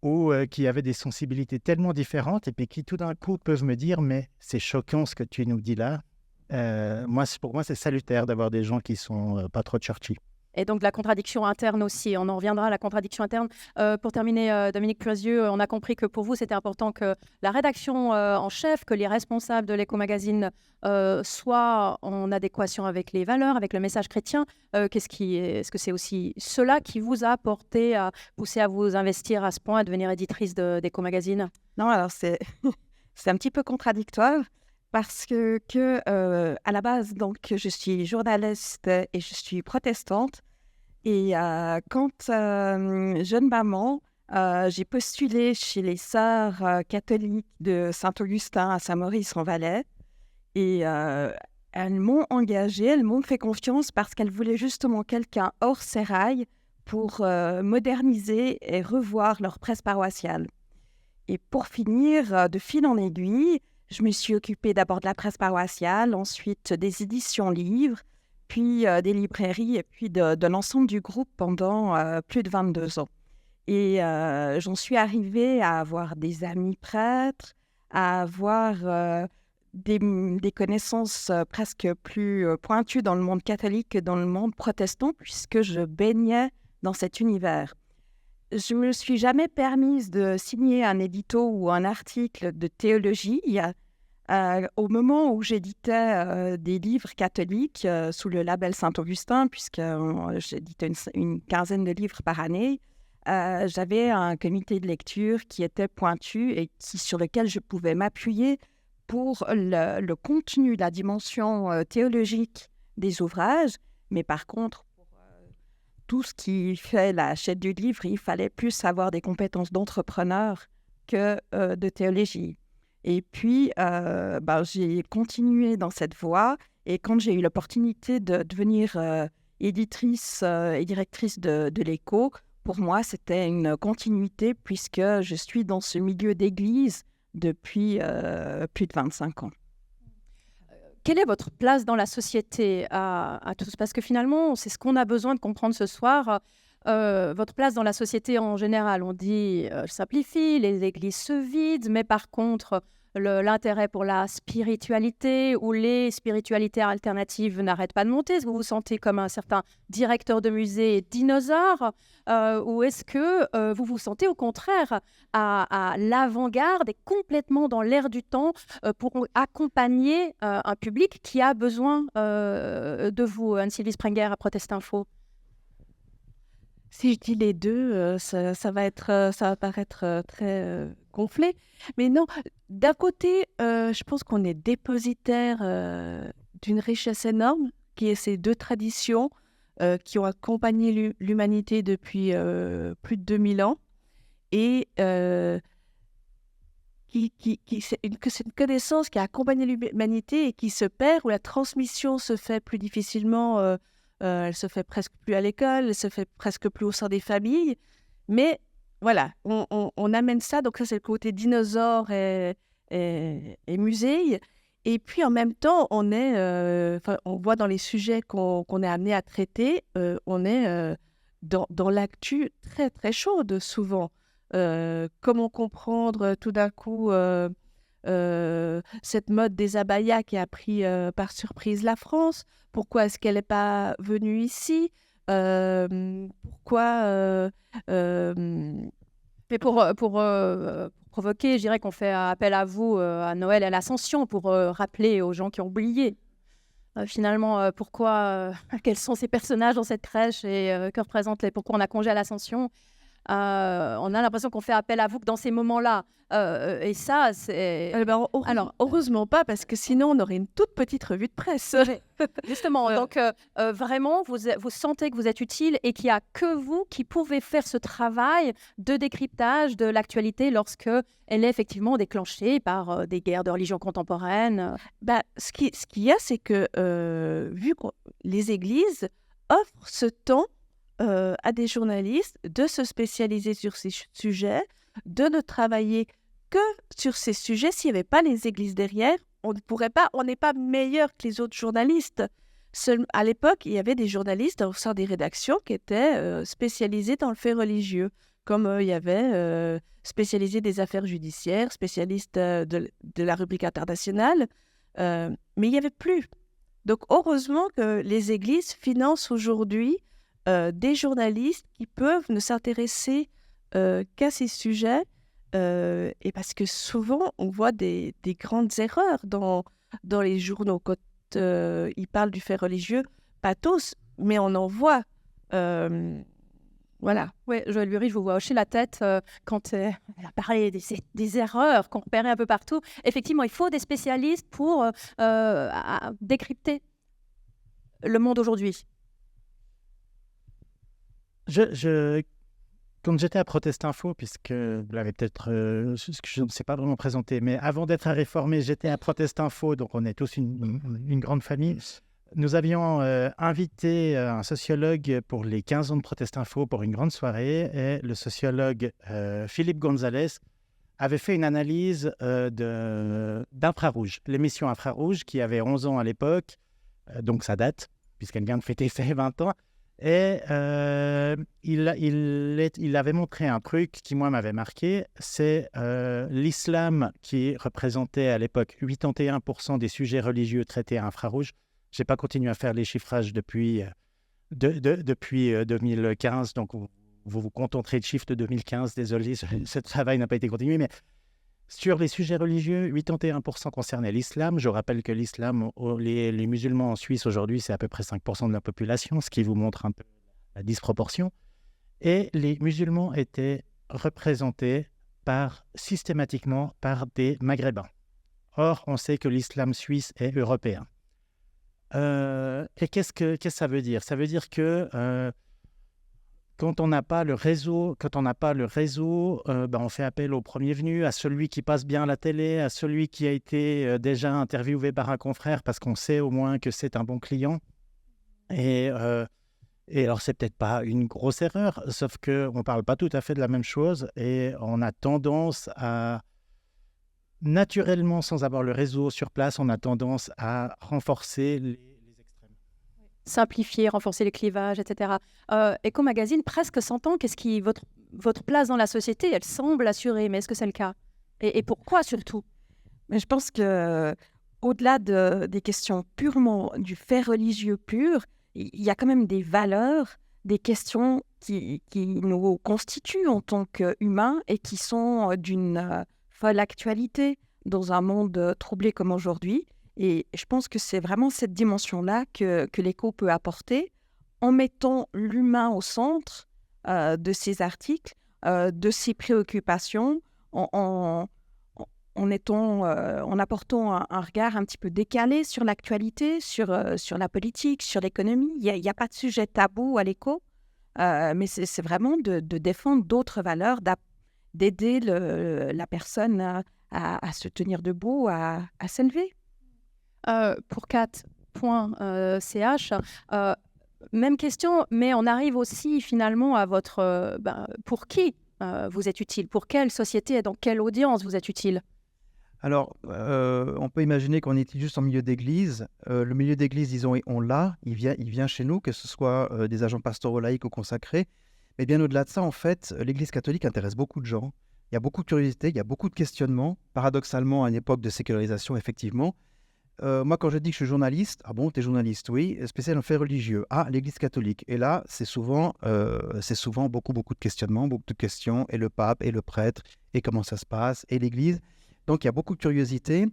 ou qui avaient des sensibilités tellement différentes, et puis qui tout d'un coup peuvent me dire « mais c'est choquant ce que tu nous dis là ». Pour moi, c'est salutaire d'avoir des gens qui sont pas trop churchy. Et donc, la contradiction interne aussi. On en reviendra à la contradiction interne. Pour terminer, Dominique Cloisieux, on a compris que pour vous, c'était important que la rédaction en chef, que les responsables de l'Éco-magazine soient en adéquation avec les valeurs, avec le message chrétien. Est-ce que c'est aussi cela qui vous a poussé à vous investir à ce point, à devenir éditrice d'Éco-magazine? Non, alors c'est un petit peu contradictoire parce que à la base, donc, je suis journaliste et je suis protestante. Et quand jeune maman, j'ai postulé chez les sœurs catholiques de Saint-Augustin à Saint-Maurice-en-Valais. Et elles m'ont engagée, elles m'ont fait confiance parce qu'elles voulaient justement quelqu'un hors sérail pour moderniser et revoir leur presse paroissiale. Et pour finir, de fil en aiguille, je me suis occupée d'abord de la presse paroissiale, ensuite des éditions livres, puis des librairies et puis de l'ensemble du groupe pendant plus de 22 ans. Et j'en suis arrivée à avoir des amis prêtres, à avoir des connaissances presque plus pointues dans le monde catholique que dans le monde protestant, puisque je baignais dans cet univers. Je ne me suis jamais permise de signer un édito ou un article de théologie. Au moment où j'éditais des livres catholiques sous le label Saint-Augustin, puisque j'éditais une quinzaine de livres par année, j'avais un comité de lecture qui était pointu et sur lequel je pouvais m'appuyer pour le contenu, la dimension théologique des ouvrages. Mais par contre, pour tout ce qui fait la chaîne du livre, il fallait plus avoir des compétences d'entrepreneur que de théologie. Et puis, j'ai continué dans cette voie. Et quand j'ai eu l'opportunité de devenir éditrice et directrice de l'Écho, pour moi, c'était une continuité puisque je suis dans ce milieu d'église depuis plus de 25 ans. Quelle est votre place dans la société à tous? Parce que finalement, c'est ce qu'on a besoin de comprendre ce soir. Votre place dans la société en général, on dit, je simplifie, les églises se vident, mais par contre, l'intérêt pour la spiritualité ou les spiritualités alternatives n'arrête pas de monter. Est-ce que vous vous sentez comme un certain directeur de musée dinosaure ou est-ce que vous vous sentez au contraire à l'avant-garde et complètement dans l'air du temps pour accompagner un public qui a besoin de vous, Anne-Sylvie Sprenger à Protestinfo? Si je dis les deux, ça va paraître très gonflé. Mais non, d'un côté, je pense qu'on est dépositaire d'une richesse énorme, qui est ces deux traditions qui ont accompagné l'humanité depuis plus de 2000 ans. Et c'est une connaissance qui a accompagné l'humanité et qui se perd, où la transmission se fait plus difficilement. Elle se fait presque plus à l'école, elle se fait presque plus au sein des familles. Mais voilà, on amène ça. Donc ça, c'est le côté dinosaure et musée. Et puis en même temps, on voit dans les sujets qu'on est amené à traiter, on est dans l'actu très très chaude souvent. Comment comprendre tout d'un coup cette mode des abayas qui a pris par surprise la France? Pourquoi est-ce qu'elle n'est pas venue ici? Pourquoi Mais pour provoquer, je dirais qu'on fait appel à vous à Noël et à l'Ascension pour rappeler aux gens qui ont oublié. finalement, quels sont ces personnages dans cette crèche et que représentent pourquoi on a congé à l'Ascension. On a l'impression qu'on fait appel à vous que dans ces moments-là. Et ça, c'est... Alors, heureusement pas, parce que sinon, on aurait une toute petite revue de presse. Justement, donc vraiment, vous sentez que vous êtes utile et qu'il n'y a que vous qui pouvez faire ce travail de décryptage de l'actualité lorsque elle est effectivement déclenchée par des guerres de religion contemporaine. Ce qu'il y a, c'est que vu que les églises offrent ce temps à des journalistes de se spécialiser sur ces sujets, de ne travailler que sur ces sujets. S'il n'y avait pas les églises derrière, on n'est pas meilleur que les autres journalistes. À l'époque, il y avait des journalistes au sein des rédactions qui étaient spécialisés dans le fait religieux, comme il y avait spécialisés des affaires judiciaires, spécialistes de la rubrique internationale, mais il n'y avait plus. Donc, heureusement que les églises financent aujourd'hui des journalistes qui peuvent ne s'intéresser qu'à ces sujets, et parce que souvent, on voit des grandes erreurs dans les journaux. Quand ils parlent du fait religieux, pas tous, mais on en voit. Voilà. Oui, Joël Bury, je vous vois hocher la tête quand elle a parlé des erreurs qu'on repérait un peu partout. Effectivement, il faut des spécialistes pour décrypter le monde aujourd'hui. Quand j'étais à Protestinfo, puisque vous l'avez peut-être, je ne sais pas vraiment présenté, mais avant d'être à Réformer, j'étais à Protestinfo, donc on est tous une grande famille. Nous avions invité un sociologue pour les 15 ans de Protestinfo pour une grande soirée, et le sociologue Philippe Gonzalez avait fait une analyse d'Infrarouge, l'émission Infrarouge, qui avait 11 ans à l'époque, donc ça date, puisqu'elle vient de fêter ses 20 ans. Et il avait montré un truc qui, moi, m'avait marqué, c'est l'islam qui représentait à l'époque 81% des sujets religieux traités à infrarouge. Je n'ai pas continué à faire les chiffrages depuis 2015, donc vous vous contenterez de chiffres de 2015, désolé, ce travail n'a pas été continué, mais sur les sujets religieux, 81% concernaient l'islam. Je rappelle que l'islam, les musulmans en Suisse aujourd'hui, c'est à peu près 5% de la population, ce qui vous montre un peu la disproportion. Et les musulmans étaient représentés systématiquement par des Maghrébins. Or, on sait que l'islam suisse est européen. Et qu'est-ce que ça veut dire ? Ça veut dire que quand on n'a pas le réseau, on fait appel au premier venu, à celui qui passe bien à la télé, à celui qui a été déjà interviewé par un confrère, parce qu'on sait au moins que c'est un bon client. Et alors, c'est peut-être pas une grosse erreur, sauf qu'on ne parle pas tout à fait de la même chose, et on a tendance à, naturellement, sans avoir le réseau sur place, on a tendance à renforcer les extrêmes. Simplifier, renforcer les clivages, etc. Echo Magazine, presque 100 ans, votre place dans la société, elle semble assurée, mais est-ce que c'est le cas ? Et pourquoi surtout ? Mais je pense qu'au-delà des questions purement du fait religieux pur, il y a quand même des valeurs, des questions qui nous constituent en tant qu'humains et qui sont d'une folle actualité dans un monde troublé comme aujourd'hui. Et je pense que c'est vraiment cette dimension-là que l'Echo peut apporter en mettant l'humain au centre de ses articles, de ses préoccupations, en apportant un regard un petit peu décalé sur l'actualité, sur la politique, sur l'économie. Il n'y a pas de sujet tabou à l'Echo, mais c'est vraiment de défendre d'autres valeurs, d'aider la personne à se tenir debout, à s'élever. Pour cat.ch, même question, mais on arrive aussi finalement à votre... pour qui vous êtes utile ? Pour quelle société et dans quelle audience vous êtes utile ? Alors, on peut imaginer qu'on est juste en milieu d'église. Le milieu d'église, disons, on l'a, il vient chez nous, que ce soit des agents pastoraux laïcs ou consacrés. Mais bien au-delà de ça, en fait, l'Église catholique intéresse beaucoup de gens. Il y a beaucoup de curiosité, il y a beaucoup de questionnements. Paradoxalement, à une époque de sécularisation, effectivement. Moi, quand je dis que je suis journaliste, ah bon, t'es journaliste, oui, spécial en fait religieux. Ah, l'Église catholique. Et là, c'est souvent beaucoup de questionnements, beaucoup de questions. Et le pape, et le prêtre, et comment ça se passe, et l'Église. Donc, il y a beaucoup de curiosité.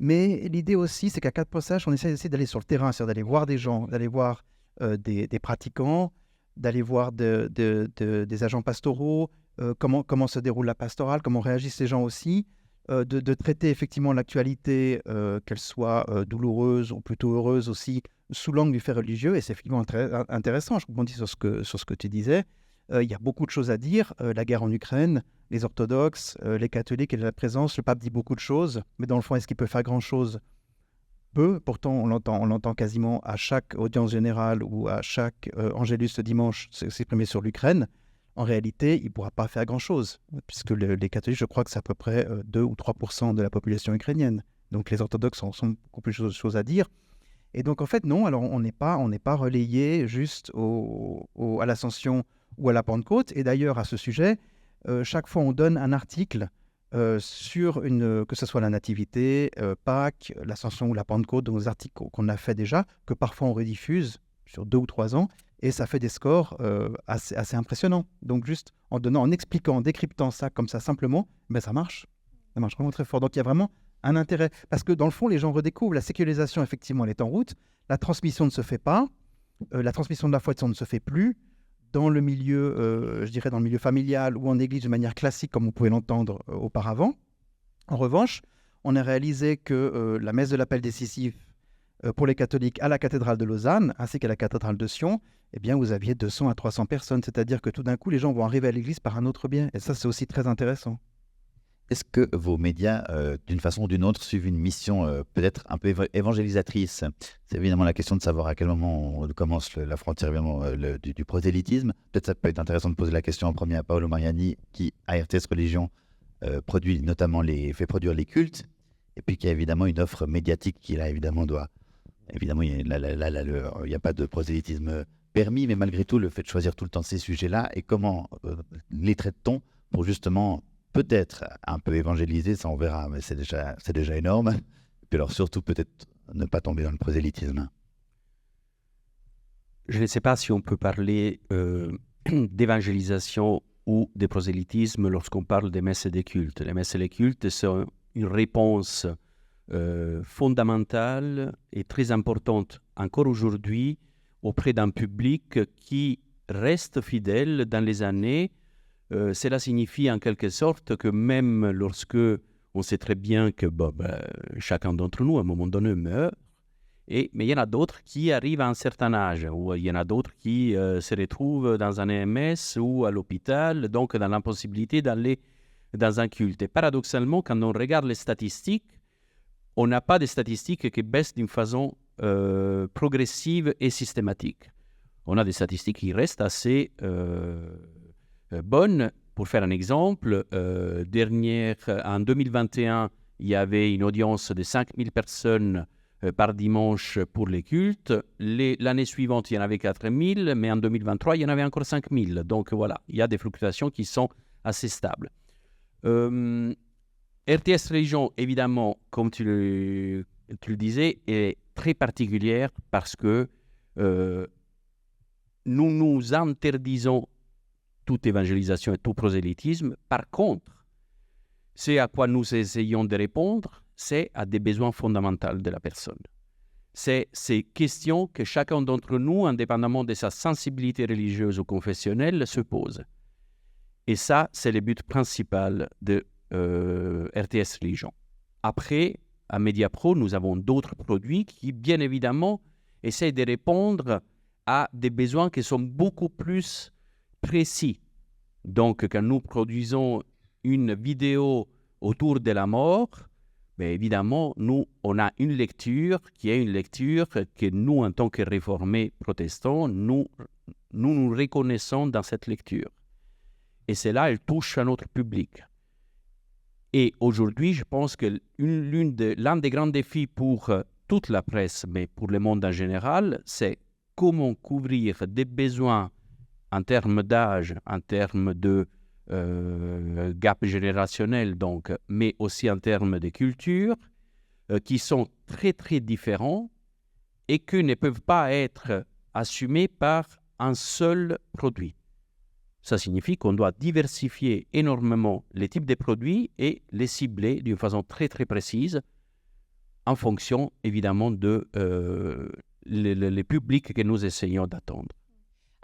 Mais l'idée aussi, c'est qu'à 4.ch, on essaie d'aller sur le terrain, c'est-à-dire d'aller voir des gens, d'aller voir des pratiquants, d'aller voir des agents pastoraux, comment se déroule la pastorale, comment réagissent les gens aussi, de traiter effectivement l'actualité, qu'elle soit douloureuse ou plutôt heureuse aussi, sous l'angle du fait religieux. Et c'est effectivement très intéressant, je rebondis sur ce que tu disais. Il y a beaucoup de choses à dire, la guerre en Ukraine, les orthodoxes, les catholiques et la présence. Le pape dit beaucoup de choses, mais dans le fond, est-ce qu'il peut faire grand-chose? Peu. Pourtant, on l'entend quasiment à chaque audience générale ou à chaque Angélus ce dimanche s'exprimer sur l'Ukraine. En réalité, il ne pourra pas faire grand-chose, puisque les catholiques, je crois que c'est à peu près 2 ou 3% de la population ukrainienne. Donc les orthodoxes ont beaucoup plus de choses à dire. Et donc, en fait, non, alors on n'est pas relayé juste à l'Ascension ou à la Pentecôte. Et d'ailleurs, à ce sujet, chaque fois, on donne un article sur que ce soit la Nativité, Pâques, l'Ascension ou la Pentecôte, dans nos articles qu'on a fait déjà, que parfois on rediffuse sur 2 ou 3 ans, et ça fait des scores assez impressionnants. Donc juste en expliquant, en décryptant ça comme ça simplement, ben ça marche vraiment très fort. Donc il y a vraiment un intérêt, parce que dans le fond, les gens redécouvrent la sécularisation, effectivement, elle est en route, la transmission ne se fait pas, la transmission de la foi ne se fait plus, dans le milieu, je dirais dans le milieu familial ou en église de manière classique, comme vous pouvez l'entendre auparavant. En revanche, on a réalisé que la messe de l'appel décisif pour les catholiques à la cathédrale de Lausanne, ainsi qu'à la cathédrale de Sion, eh bien, vous aviez 200 à 300 personnes, c'est-à-dire que tout d'un coup, les gens vont arriver à l'église par un autre biais. Et ça, c'est aussi très intéressant. Est-ce que vos médias, d'une façon ou d'une autre, suivent une mission peut-être un peu évangélisatrice? C'est évidemment la question de savoir à quel moment on commence la frontière évidemment, du prosélytisme. Peut-être ça peut être intéressant de poser la question en premier à Paolo Mariani, qui, à RTS Religion, produit notamment fait produire les cultes, et puis qui a évidemment une offre médiatique qui, là, évidemment, doit... Évidemment, il n'y a pas de prosélytisme permis, mais malgré tout, le fait de choisir tout le temps ces sujets-là, et comment les traite-t-on pour justement... peut-être un peu évangéliser, ça on verra, mais c'est déjà énorme. Et puis alors surtout peut-être ne pas tomber dans le prosélytisme. Je ne sais pas si on peut parler d'évangélisation ou de prosélytisme lorsqu'on parle des messes et des cultes. Les messes et les cultes sont une réponse fondamentale et très importante encore aujourd'hui auprès d'un public qui reste fidèle dans les années. Cela signifie en quelque sorte que même lorsque on sait très bien que chacun d'entre nous, à un moment donné, meurt, mais il y en a d'autres qui arrivent à un certain âge, ou il y en a d'autres qui se retrouvent dans un EMS ou à l'hôpital, donc dans l'impossibilité d'aller dans un culte. Et paradoxalement, quand on regarde les statistiques, on n'a pas des statistiques qui baissent d'une façon progressive et systématique. On a des statistiques qui restent assez... bonne. Pour faire un exemple, en 2021, il y avait une audience de 5000 personnes par dimanche pour les cultes. L'année suivante, il y en avait 4000, mais en 2023, il y en avait encore 5000. Donc voilà, il y a des fluctuations qui sont assez stables. RTS Religion, évidemment, comme tu le disais, est très particulière parce que nous nous interdisons toute évangélisation et tout prosélytisme. Par contre, ce à quoi nous essayons de répondre, c'est à des besoins fondamentaux de la personne. C'est ces questions que chacun d'entre nous, indépendamment de sa sensibilité religieuse ou confessionnelle, se pose. Et ça, c'est le but principal de RTS Religion. Après, à Mediapro, nous avons d'autres produits qui, bien évidemment, essayent de répondre à des besoins qui sont beaucoup plus précis. Donc, quand nous produisons une vidéo autour de la mort, bien évidemment, nous, on a une lecture qui est une lecture que nous, en tant que réformés protestants, nous reconnaissons dans cette lecture. Et cela, elle touche à notre public. Et aujourd'hui, je pense que l'un des grands défis pour toute la presse, mais pour le monde en général, c'est comment couvrir des besoins en termes d'âge, en termes de gap générationnel, donc, mais aussi en termes de culture, qui sont très, très différents et qui ne peuvent pas être assumés par un seul produit. Ça signifie qu'on doit diversifier énormément les types de produits et les cibler d'une façon très, très précise en fonction, évidemment, de les publics que nous essayons d'attendre.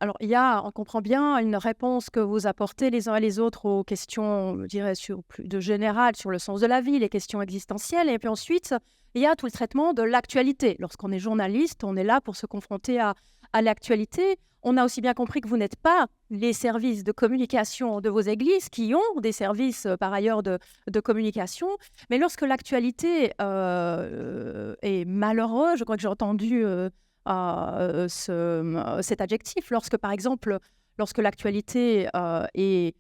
Alors, il y a, on comprend bien, une réponse que vous apportez les uns et les autres aux questions, je dirais, plus de général, sur le sens de la vie, les questions existentielles. Et puis ensuite, il y a tout le traitement de l'actualité. Lorsqu'on est journaliste, on est là pour se confronter à l'actualité. On a aussi bien compris que vous n'êtes pas les services de communication de vos églises, qui ont des services, par ailleurs, de communication. Mais lorsque l'actualité est malheureuse, je crois que j'ai entendu... cet adjectif, lorsque par exemple, lorsque l'actualité est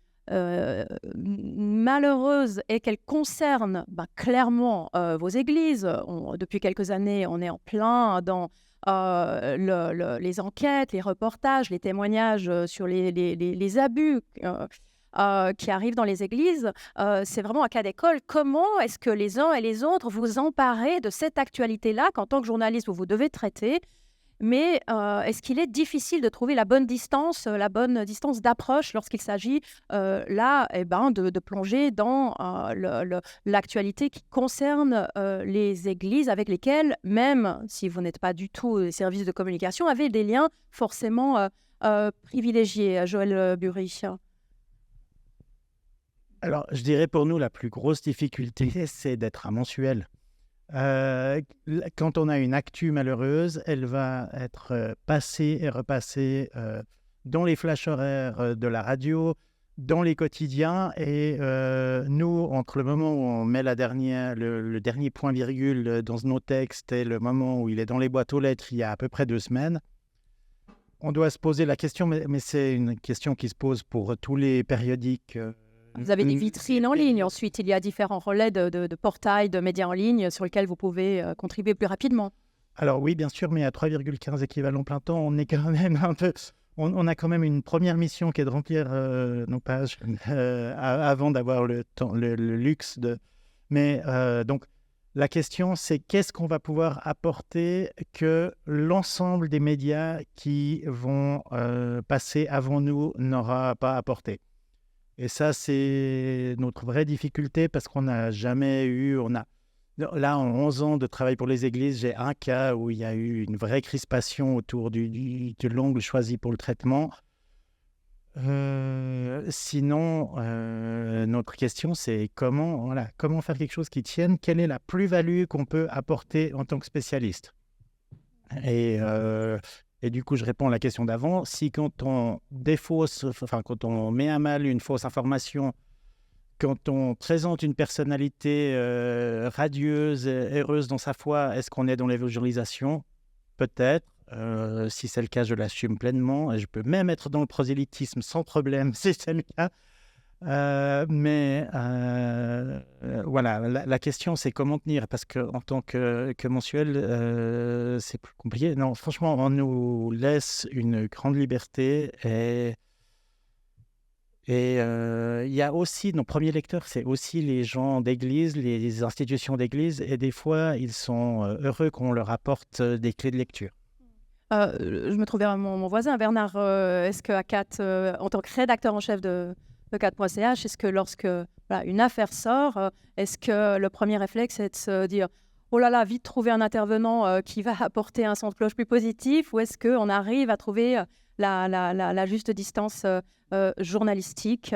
malheureuse et qu'elle concerne clairement vos églises, depuis quelques années, on est en plein dans les enquêtes, les reportages, les témoignages sur les abus qui arrivent dans les églises. C'est vraiment un cas d'école. Comment est-ce que les uns et les autres vous emparez de cette actualité-là qu'en tant que journaliste, vous devez traiter? Mais est-ce qu'il est difficile de trouver la bonne distance d'approche lorsqu'il s'agit de plonger dans l'actualité qui concerne les églises avec lesquelles, même si vous n'êtes pas du tout des services de communication, avez des liens forcément privilégiés, Joël Bury? Alors, je dirais pour nous, la plus grosse difficulté, c'est d'être un mensuel. Quand on a une actu malheureuse, elle va être passée et repassée dans les flashs horaires de la radio, dans les quotidiens. Et nous, entre le moment où on met le dernier point-virgule dans nos textes et le moment où il est dans les boîtes aux lettres, il y a à peu près 2 semaines, on doit se poser la question, mais c'est une question qui se pose pour tous les périodiques. Vous avez des vitrines en ligne. Ensuite, il y a différents relais de portails, de médias en ligne sur lesquels vous pouvez contribuer plus rapidement. Alors oui, bien sûr, mais à 3,15 équivalents plein temps, on est quand même un peu... On a quand même une première mission qui est de remplir nos pages avant d'avoir le luxe de... Mais donc, la question, c'est qu'est-ce qu'on va pouvoir apporter que l'ensemble des médias qui vont passer avant nous n'aura pas apporté. Et ça, c'est notre vraie difficulté parce qu'on n'a jamais eu... Là, en 11 ans de travail pour les églises, j'ai un cas où il y a eu une vraie crispation autour de l'angle choisi pour le traitement. Sinon, notre question, c'est comment faire quelque chose qui tienne? Quelle est la plus-value qu'on peut apporter en tant que spécialiste? Et du coup, je réponds à la question d'avant. Si quand on quand on met à mal une fausse information, quand on présente une personnalité radieuse, heureuse dans sa foi, est-ce qu'on est dans l'évangélisation? Peut-être. Si c'est le cas, je l'assume pleinement. Et je peux même être dans le prosélytisme sans problème, si c'est le cas. Voilà, la question, c'est comment tenir, parce qu'en tant que mensuel, c'est plus compliqué. Non, franchement, on nous laisse une grande liberté et il y a aussi, nos premiers lecteurs, c'est aussi les gens d'église, les institutions d'église, et des fois, ils sont heureux qu'on leur apporte des clés de lecture. Je me trouvais mon voisin, Bernard. Est-ce qu'à CAT, en tant que rédacteur en chef de 4.ch, est-ce que lorsque une affaire sort, est-ce que le premier réflexe est de se dire « Oh là là, vite trouver un intervenant qui va apporter un son de cloche plus positif » ou est-ce qu'on arrive à trouver la juste distance journalistique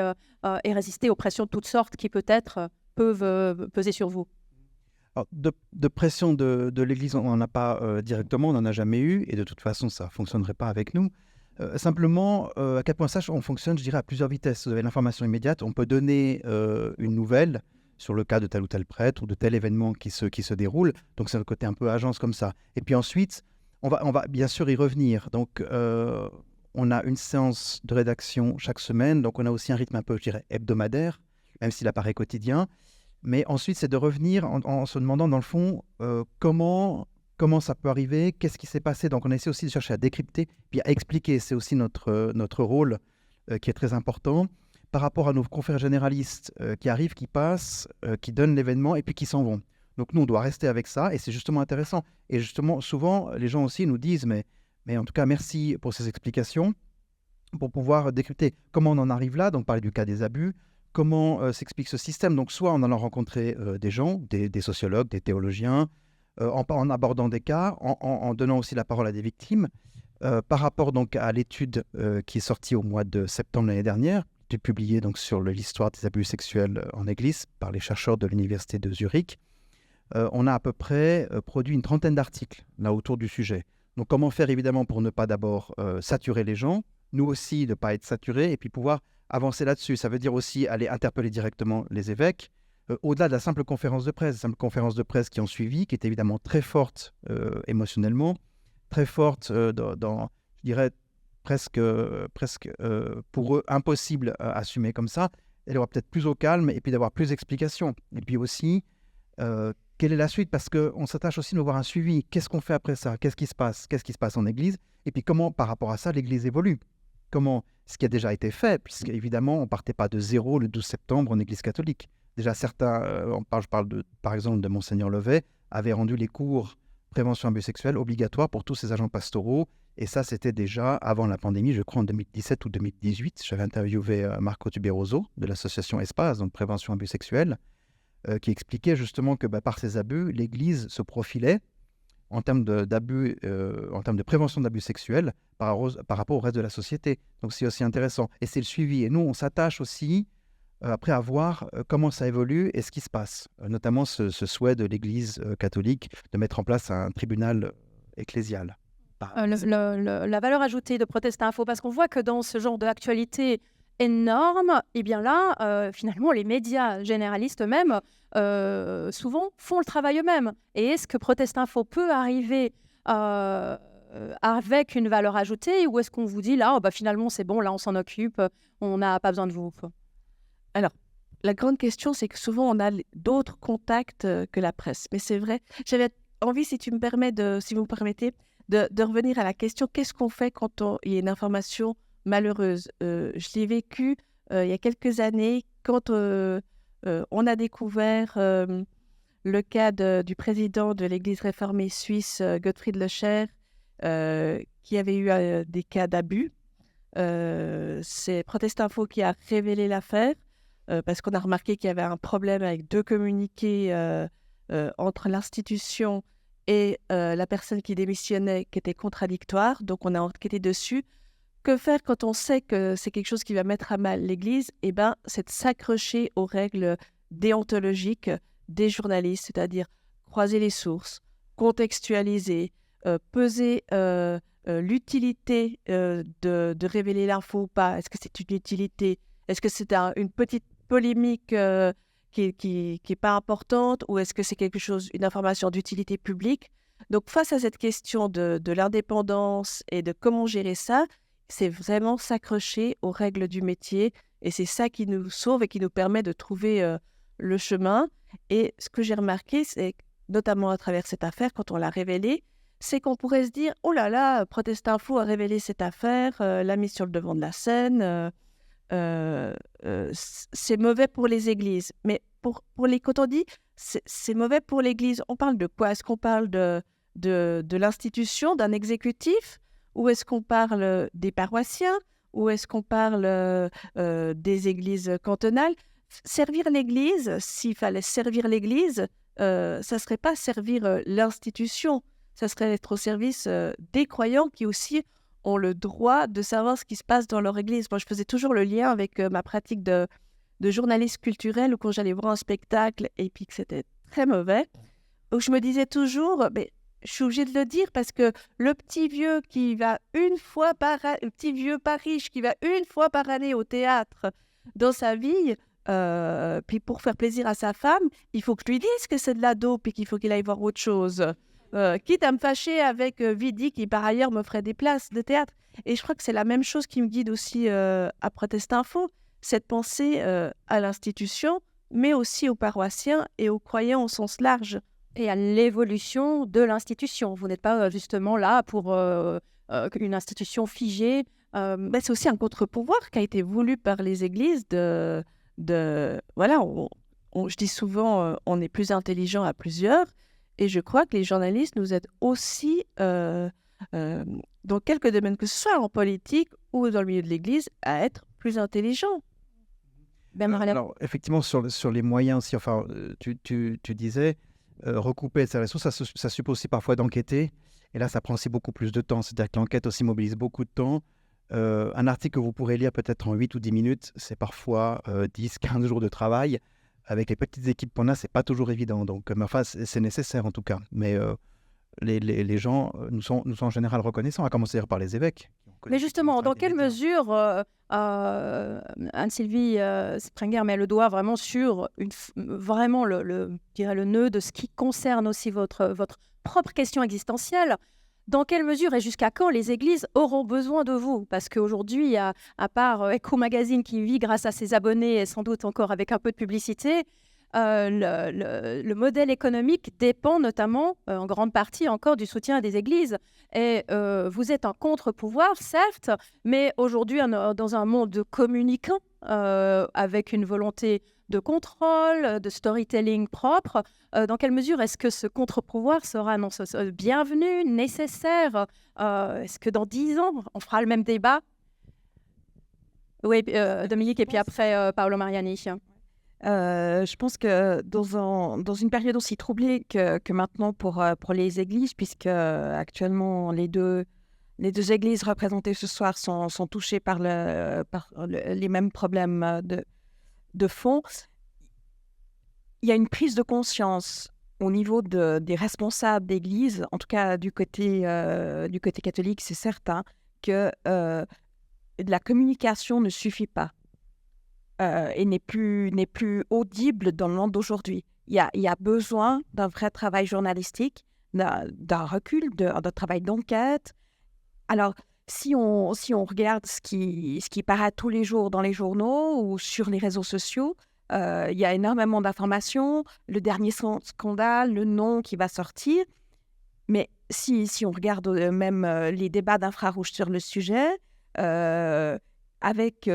et résister aux pressions de toutes sortes qui peut-être peuvent peser sur vous? Alors, de pression de l'Église, on n'en a pas directement, on n'en a jamais eu, et de toute façon, ça ne fonctionnerait pas avec nous. Simplement, à 4.ch, on fonctionne, je dirais, à plusieurs vitesses. Vous avez l'information immédiate, on peut donner une nouvelle sur le cas de tel ou tel prêtre ou de tel événement qui se déroule. Donc, c'est le côté un peu agence comme ça. Et puis ensuite, on va bien sûr y revenir. Donc, on a une séance de rédaction chaque semaine, donc on a aussi un rythme un peu, je dirais, hebdomadaire, même s'il apparaît quotidien. Mais ensuite, c'est de revenir en se demandant, dans le fond, comment ça peut arriver, qu'est-ce qui s'est passé. Donc, on essaie aussi de chercher à décrypter, puis à expliquer. C'est aussi notre rôle qui est très important par rapport à nos confrères généralistes qui arrivent, qui passent, qui donnent l'événement et puis qui s'en vont. Donc, nous, on doit rester avec ça et c'est justement intéressant. Et justement, souvent, les gens aussi nous disent, mais en tout cas, merci pour ces explications, pour pouvoir décrypter comment on en arrive là, donc parler du cas des abus, comment s'explique ce système. Donc, soit en allant rencontrer des gens, des sociologues, des théologiens, en abordant des cas, en donnant aussi la parole à des victimes. Par rapport donc à l'étude qui est sortie au mois de septembre l'année dernière, qui est publiée donc sur l'histoire des abus sexuels en Église par les chercheurs de l'Université de Zurich, on a à peu près produit une trentaine d'articles là autour du sujet. Donc comment faire évidemment pour ne pas d'abord saturer les gens, nous aussi ne pas être saturés, et puis pouvoir avancer là-dessus. Ça veut dire aussi aller interpeller directement les évêques, au-delà de la simple conférence de presse qui ont suivi, qui est évidemment très forte émotionnellement, très forte dans, je dirais, presque pour eux impossible à assumer comme ça. Elle aura peut-être plus au calme et puis d'avoir plus d'explications. Et puis aussi, quelle est la suite? Parce qu'on s'attache aussi à avoir un suivi. Qu'est-ce qu'on fait après ça? Qu'est-ce qui se passe? Qu'est-ce qui se passe en Église? Et puis comment, par rapport à ça, l'Église évolue? Comment ce qui a déjà été fait, puisqu'évidemment, on ne partait pas de zéro le 12 septembre en Église catholique. Déjà, certains, je parle par exemple de Monseigneur Levet, avaient rendu les cours prévention abus sexuels obligatoires pour tous ces agents pastoraux. Et ça, c'était déjà avant la pandémie, je crois en 2017 ou 2018. J'avais interviewé Marco Tuberoso de l'association Espace, donc prévention abus sexuels, qui expliquait justement que par ces abus, l'Église se profilait en termes d'abus, en termes de prévention d'abus sexuels par rapport au reste de la société. Donc c'est aussi intéressant. Et c'est le suivi. Et nous, on s'attache aussi après à voir comment ça évolue et ce qui se passe. Notamment ce souhait de l'Église catholique de mettre en place un tribunal ecclésial. La valeur ajoutée de Protest Info, parce qu'on voit que dans ce genre d'actualité énorme, et bien là, finalement, les médias généralistes eux-mêmes, souvent, font le travail eux-mêmes. Et est-ce que Protest Info peut arriver avec une valeur ajoutée, ou est-ce qu'on vous dit, là, finalement, c'est bon, là, on s'en occupe, on n'a pas besoin de vous? Alors, la grande question, c'est que souvent, on a d'autres contacts que la presse. Mais c'est vrai, j'avais envie, si vous me permettez, de revenir à la question, qu'est-ce qu'on fait quand il y a une information malheureuse? Je l'ai vécu il y a quelques années, quand on a découvert le cas du président de l'Église réformée suisse, Gottfried Lecher, qui avait eu des cas d'abus. C'est Protest Info qui a révélé l'affaire, parce qu'on a remarqué qu'il y avait un problème avec 2 communiqués entre l'institution et la personne qui démissionnait, qui était contradictoire. Donc, on a enquêté dessus. Que faire quand on sait que c'est quelque chose qui va mettre à mal l'Église? C'est de s'accrocher aux règles déontologiques des journalistes, c'est-à-dire croiser les sources, contextualiser, peser l'utilité de révéler l'info ou pas. Est-ce que c'est une utilité? Est-ce que c'est une petite polémique qui n'est pas importante, ou est-ce que c'est une information d'utilité publique? Donc, face à cette question de l'indépendance et de comment gérer ça, c'est vraiment s'accrocher aux règles du métier, et c'est ça qui nous sauve et qui nous permet de trouver le chemin. Et ce que j'ai remarqué, c'est notamment à travers cette affaire, quand on l'a révélée, c'est qu'on pourrait se dire « Oh là là, Protest Info a révélé cette affaire, l'a mise sur le devant de la scène, c'est mauvais pour les églises. » Mais pour les, quand on dit c'est mauvais pour l'église, on parle de quoi? Est-ce qu'on parle de l'institution, d'un exécutif, ou est-ce qu'on parle des paroissiens, ou est-ce qu'on parle des églises cantonales? Servir l'église, s'il fallait servir l'église, ça ne serait pas servir l'institution, ça serait être au service des croyants qui aussi ont le droit de savoir ce qui se passe dans leur église. Moi, je faisais toujours le lien avec ma pratique de journaliste culturel, où quand j'allais voir un spectacle et puis que c'était très mauvais, où je me disais toujours, mais je suis obligée de le dire, parce que le petit vieux qui va le petit vieux pas riche qui va une fois par année au théâtre dans sa vie, puis pour faire plaisir à sa femme, il faut que je lui dise que c'est de la dope et qu'il faut qu'il aille voir autre chose. Quitte à me fâcher avec Vidi, qui par ailleurs me ferait des places de théâtre. Et je crois que c'est la même chose qui me guide aussi à Protest Info, cette pensée à l'institution, mais aussi aux paroissiens et aux croyants au sens large. Et à l'évolution de l'institution. Vous n'êtes pas justement là pour une institution figée. C'est aussi un contre-pouvoir qui a été voulu par les églises voilà, je dis souvent, on est plus intelligent à plusieurs. Et je crois que les journalistes nous aident aussi, dans quelques domaines, que ce soit en politique ou dans le milieu de l'Église, à être plus intelligents. Alors, effectivement, sur les moyens aussi, enfin, tu disais, recouper ces ressources, ça suppose aussi parfois d'enquêter. Et là, ça prend aussi beaucoup plus de temps. C'est-à-dire que l'enquête aussi mobilise beaucoup de temps. Un article que vous pourrez lire peut-être en 8 ou 10 minutes, c'est parfois 10, 15 jours de travail. Avec les petites équipes qu'on a, c'est pas toujours évident. Donc, mais enfin, c'est nécessaire en tout cas. Mais les gens nous sont en général reconnaissants, à commencer par les évêques. Mais justement, dans quelle mesure Anne-Sylvie Springer met le doigt vraiment sur vraiment je dirais le nœud de ce qui concerne aussi votre propre question existentielle? Dans quelle mesure et jusqu'à quand les églises auront besoin de vous? Parce qu'aujourd'hui, à part Echo Magazine qui vit grâce à ses abonnés et sans doute encore avec un peu de publicité, le modèle économique dépend notamment, en grande partie encore, du soutien des églises. Et vous êtes un contre-pouvoir, certes, mais aujourd'hui, dans un monde de communicants, avec une volonté de contrôle, de storytelling propre, dans quelle mesure est-ce que ce contre-pouvoir sera bienvenu, nécessaire? Est-ce que dans 10 ans, on fera le même débat? Oui, Dominique, et puis après, Paolo Mariani. Je pense que dans une période aussi troublée que maintenant pour les églises, puisque actuellement les deux églises représentées ce soir sont touchées par les mêmes problèmes de fond, il y a une prise de conscience au niveau des responsables d'église, en tout cas du côté catholique, c'est certain, que la communication ne suffit pas. Et n'est plus audible dans le monde d'aujourd'hui. Il y a besoin d'un vrai travail journalistique, d'un recul, d'un travail d'enquête. Alors, si on regarde ce qui paraît tous les jours dans les journaux ou sur les réseaux sociaux, il y a énormément d'informations, le dernier scandale, le nom qui va sortir. Mais si on regarde même les débats d'infrarouge sur le sujet, avec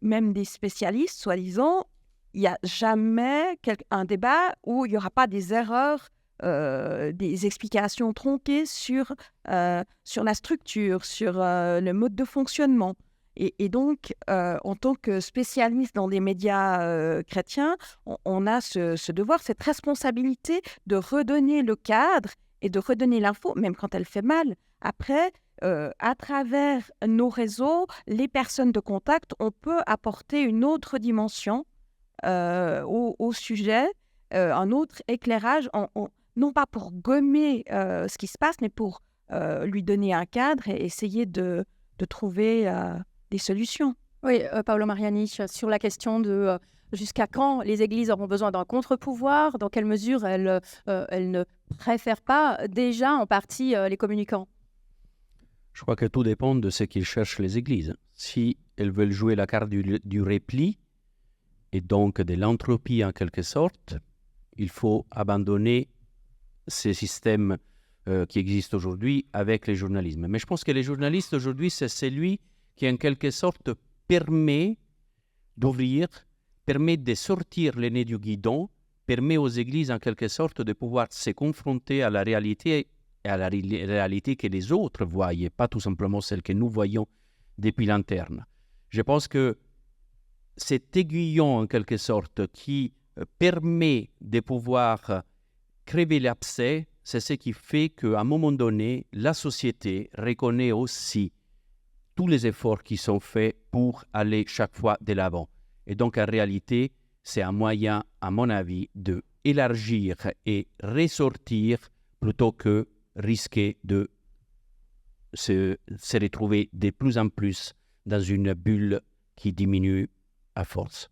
même des spécialistes, soi-disant, il n'y a jamais un débat où il n'y aura pas des erreurs, des explications tronquées sur la structure, sur le mode de fonctionnement. Et donc, en tant que spécialiste dans les médias chrétiens, on a ce devoir, cette responsabilité de redonner le cadre et de redonner l'info, même quand elle fait mal. Après, à travers nos réseaux, les personnes de contact, on peut apporter une autre dimension au sujet, un autre éclairage, non pas pour gommer ce qui se passe, mais pour lui donner un cadre et essayer de trouver des solutions. Oui, Paolo Mariani, sur la question de jusqu'à quand les églises auront besoin d'un contre-pouvoir, dans quelle mesure elles ne préfèrent pas déjà en partie les communicants? Je crois que tout dépend de ce qu'ils cherchent les églises. Si elles veulent jouer la carte du repli et donc de l'entropie en quelque sorte, il faut abandonner ces systèmes qui existent aujourd'hui avec le journalisme. Mais je pense que les journalistes aujourd'hui, c'est celui qui en quelque sorte permet d'ouvrir, permet de sortir le nez du guidon, permet aux églises en quelque sorte de pouvoir se confronter à la réalité et à la réalité que les autres voient, et pas tout simplement celle que nous voyons depuis l'interne. Je pense que cet aiguillon, en quelque sorte, qui permet de pouvoir crever l'abcès, c'est ce qui fait qu'à un moment donné, la société reconnaît aussi tous les efforts qui sont faits pour aller chaque fois de l'avant. Et donc, en réalité, c'est un moyen, à mon avis, d'élargir et ressortir plutôt que risquer de se retrouver de plus en plus dans une bulle qui diminue à force.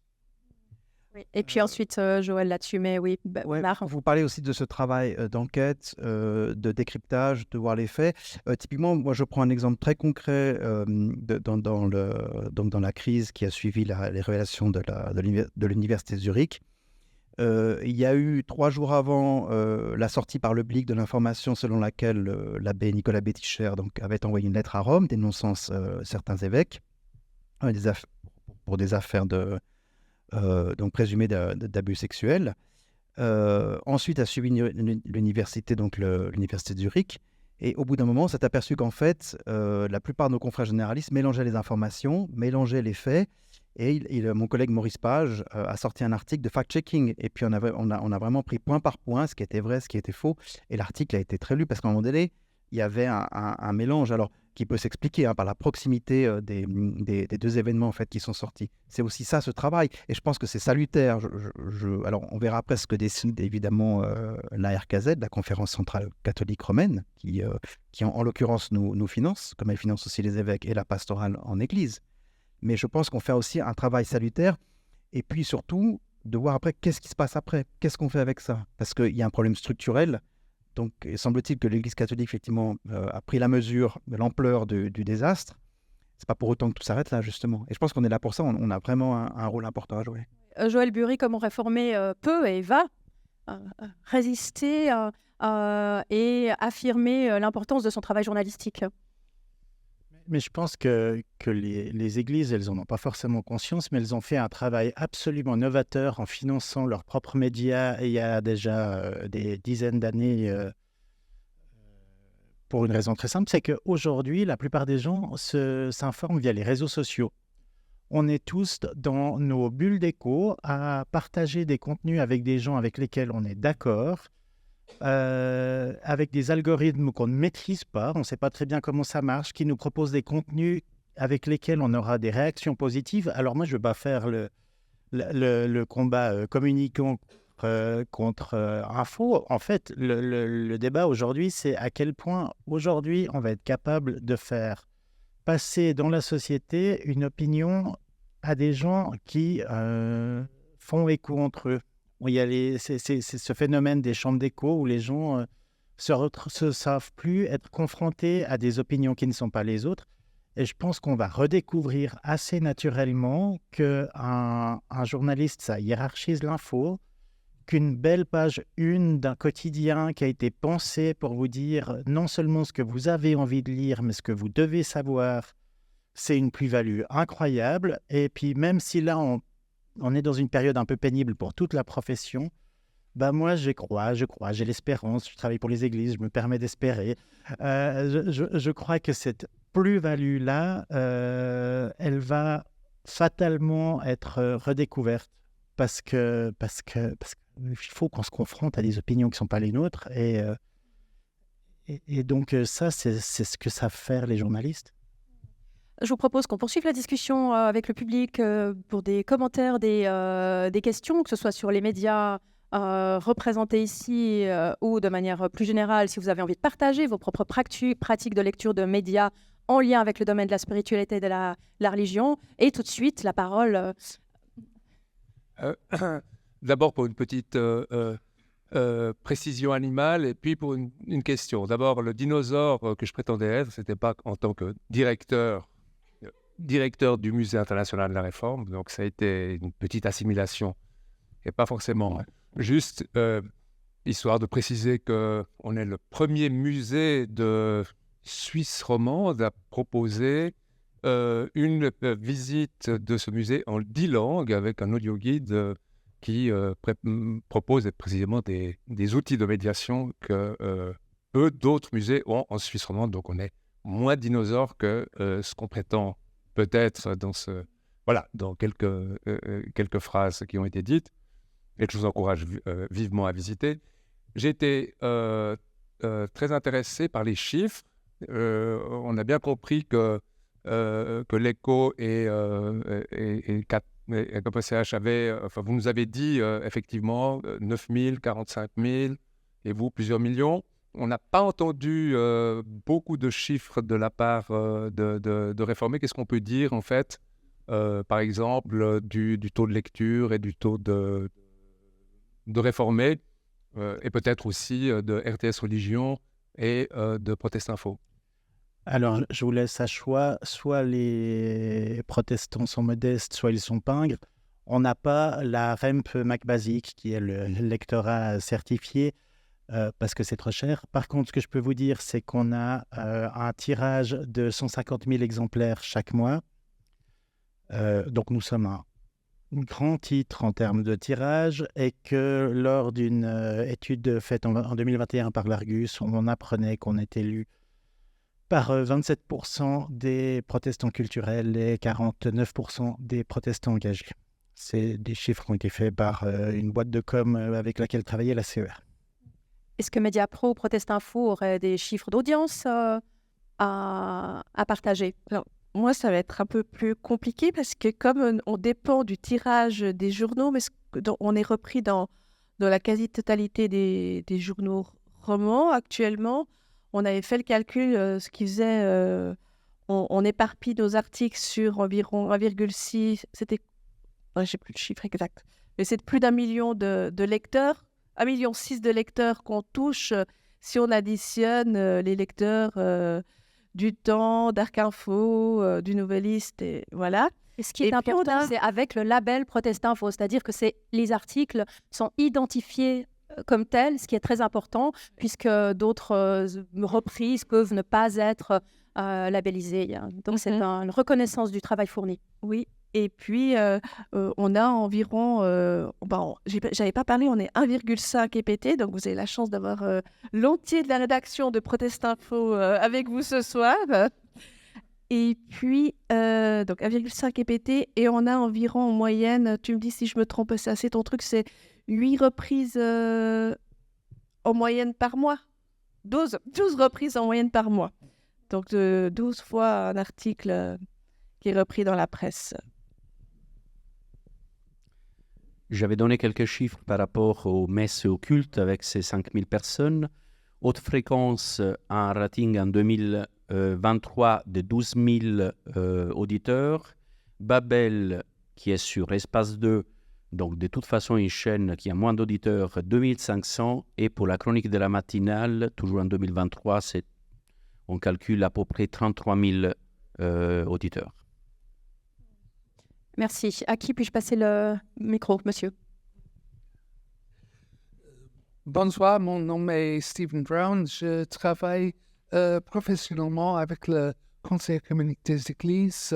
Oui. Et puis ensuite, Joël là-dessus, mais oui. Ouais, vous parlez aussi de ce travail d'enquête, de décryptage, de voir les faits. Typiquement, moi, je prends un exemple très concret dans la crise qui a suivi les révélations de l'Université de Zurich. Il y a eu 3 jours avant la sortie par le Blick de l'information selon laquelle l'abbé Nicolas Béticher avait envoyé une lettre à Rome dénonçant certains évêques pour des affaires donc présumées d'abus sexuels. Ensuite a suivi l'université, donc l'Université de Zurich. Et au bout d'un moment, on s'est aperçu qu'en fait, la plupart de nos confrères généralistes mélangeaient les informations, mélangeaient les faits Et mon collègue Maurice Page a sorti un article de fact-checking. Et puis, on a vraiment pris point par point ce qui était vrai, ce qui était faux. Et l'article a été très lu parce qu'à un moment donné, il y avait un mélange, alors qui peut s'expliquer par la proximité des deux événements en fait, qui sont sortis. C'est aussi ça, ce travail. Et je pense que c'est salutaire. Alors, on verra après ce que décide évidemment la RKZ, la Conférence centrale catholique romaine, qui en l'occurrence nous finance, comme elle finance aussi les évêques et la pastorale en Église. Mais je pense qu'on fait aussi un travail salutaire. Et puis surtout, de voir après qu'est-ce qui se passe après. Qu'est-ce qu'on fait avec ça? Parce qu'il y a un problème structurel. Donc, il semble-t-il que l'Église catholique, effectivement, a pris la mesure de l'ampleur du désastre. Ce n'est pas pour autant que tout s'arrête là, justement. Et je pense qu'on est là pour ça. On a vraiment un rôle important à jouer. Joël Bury, comment réformer peut et va résister et affirmer l'importance de son travail journalistique. Mais je pense que les églises, elles n'en ont pas forcément conscience, mais elles ont fait un travail absolument novateur en finançant leurs propres médias il y a déjà des dizaines d'années pour une raison très simple, c'est qu'aujourd'hui, la plupart des gens s'informent via les réseaux sociaux. On est tous dans nos bulles d'écho à partager des contenus avec des gens avec lesquels on est d'accord, avec des algorithmes qu'on ne maîtrise pas, on ne sait pas très bien comment ça marche, qui nous proposent des contenus avec lesquels on aura des réactions positives. Alors moi, je ne veux pas faire le combat communicant contre info. En fait, le débat aujourd'hui, c'est à quel point aujourd'hui on va être capable de faire passer dans la société une opinion à des gens qui font écho entre eux. Il y a c'est ce phénomène des chambres d'écho où les gens se savent plus être confrontés à des opinions qui ne sont pas les autres. Et je pense qu'on va redécouvrir assez naturellement qu'un journaliste, ça hiérarchise l'info, qu'une belle page 1 d'un quotidien qui a été pensée pour vous dire non seulement ce que vous avez envie de lire, mais ce que vous devez savoir, c'est une plus-value incroyable. Et puis même si là, on est dans une période un peu pénible pour toute la profession, bah moi, je crois, j'ai l'espérance, je travaille pour les églises, je me permets d'espérer. Je crois que cette plus-value-là, elle va fatalement être redécouverte parce qu'il faut qu'on se confronte à des opinions qui ne sont pas les nôtres. Et donc ça, c'est ce que savent faire les journalistes. Je vous propose qu'on poursuive la discussion avec le public pour des commentaires, des questions, que ce soit sur les médias représentés ici ou de manière plus générale, si vous avez envie de partager vos propres pratiques de lecture de médias en lien avec le domaine de la spiritualité et de la religion. Et tout de suite, la parole. D'abord pour une petite précision animale et puis pour une question. D'abord, le dinosaure que je prétendais être, ce n'était pas en tant que directeur du Musée international de la Réforme, donc ça a été une petite assimilation et pas forcément juste, histoire de préciser qu'on est le premier musée de Suisse romande à proposer une visite de ce musée en 10 langues avec un audio guide qui propose précisément des outils de médiation que d'autres musées ont en Suisse romande, donc on est moins dinosaure que ce qu'on prétend peut-être dans quelques phrases qui ont été dites et que je vous encourage vivement à visiter. J'ai été très intéressé par les chiffres. On a bien compris que l'ECHO et KPCH avaient, vous nous avez dit effectivement 9 000, 45 000 et vous plusieurs millions. On n'a pas entendu beaucoup de chiffres de la part de réformés. Qu'est-ce qu'on peut dire, en fait, par exemple, du taux de lecture et du taux de réformés, et peut-être aussi de RTS Religion et de Protest Info? Alors, je vous laisse à choix. Soit les protestants sont modestes, soit ils sont pingres. On n'a pas la REMP MacBasic, qui est le lectorat certifié, parce que c'est trop cher. Par contre, ce que je peux vous dire, c'est qu'on a un tirage de 150 000 exemplaires chaque mois. Donc, nous sommes un grand titre en termes de tirage et que lors d'une étude faite en 2021 par l'Argus, on apprenait qu'on était lu par 27% des protestants culturels et 49% des protestants engagés. C'est des chiffres qui ont été faits par une boîte de com avec laquelle travaillait la CER. Est-ce que Mediapro ou Protestinfo auraient des chiffres d'audience à partager? Alors, moi, ça va être un peu plus compliqué parce que comme on dépend du tirage des journaux, mais on est repris dans la quasi-totalité des journaux romans actuellement, on avait fait le calcul, ce qui faisait, on éparpille nos articles sur environ 1,6, c'était, je n'ai plus le chiffre exact, mais c'est plus d'1 million de lecteurs, 1,6 million de lecteurs qu'on touche si on additionne les lecteurs du Temps, d'Arc Info, du Nouvelliste, et voilà. Et ce qui est Et puis, important, c'est avec le label Protestinfo, c'est-à-dire que les articles sont identifiés comme tels, ce qui est très important, puisque d'autres reprises peuvent ne pas être labellisées. Donc, c'est une reconnaissance du travail fourni. Oui, et puis on a environ, j'avais pas parlé, on est 1,5 EPT, donc vous avez la chance d'avoir l'entier de la rédaction de Protestinfo avec vous ce soir. Et puis, donc 1,5 EPT, et on a environ en moyenne, tu me dis si je me trompe, c'est assez ton truc, c'est 8 reprises en moyenne par mois. 12 reprises en moyenne par mois. Donc 12 fois un article qui est repris dans la presse. J'avais donné quelques chiffres par rapport aux messes et aux cultes avec ces 5000 personnes. Haute fréquence, un rating en 2023 de 12 000 auditeurs. Babel, qui est sur Espace 2, donc de toute façon une chaîne qui a moins d'auditeurs, 2500. Et pour la chronique de la matinale, toujours en 2023, on calcule à peu près 33 000 auditeurs. Merci. À qui puis-je passer le micro, monsieur? Bonsoir, mon nom est Stephen Brown. Je travaille professionnellement avec le Conseil économique des Églises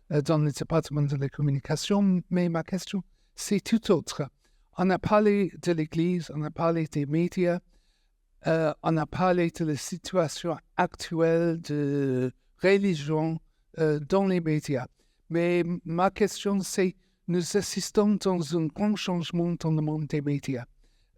dans le département de la communication, mais ma question, c'est tout autre. On a parlé de l'Église, on a parlé des médias, on a parlé de la situation actuelle de religion dans les médias. Mais ma question, c'est, nous assistons dans un grand changement dans le monde des médias.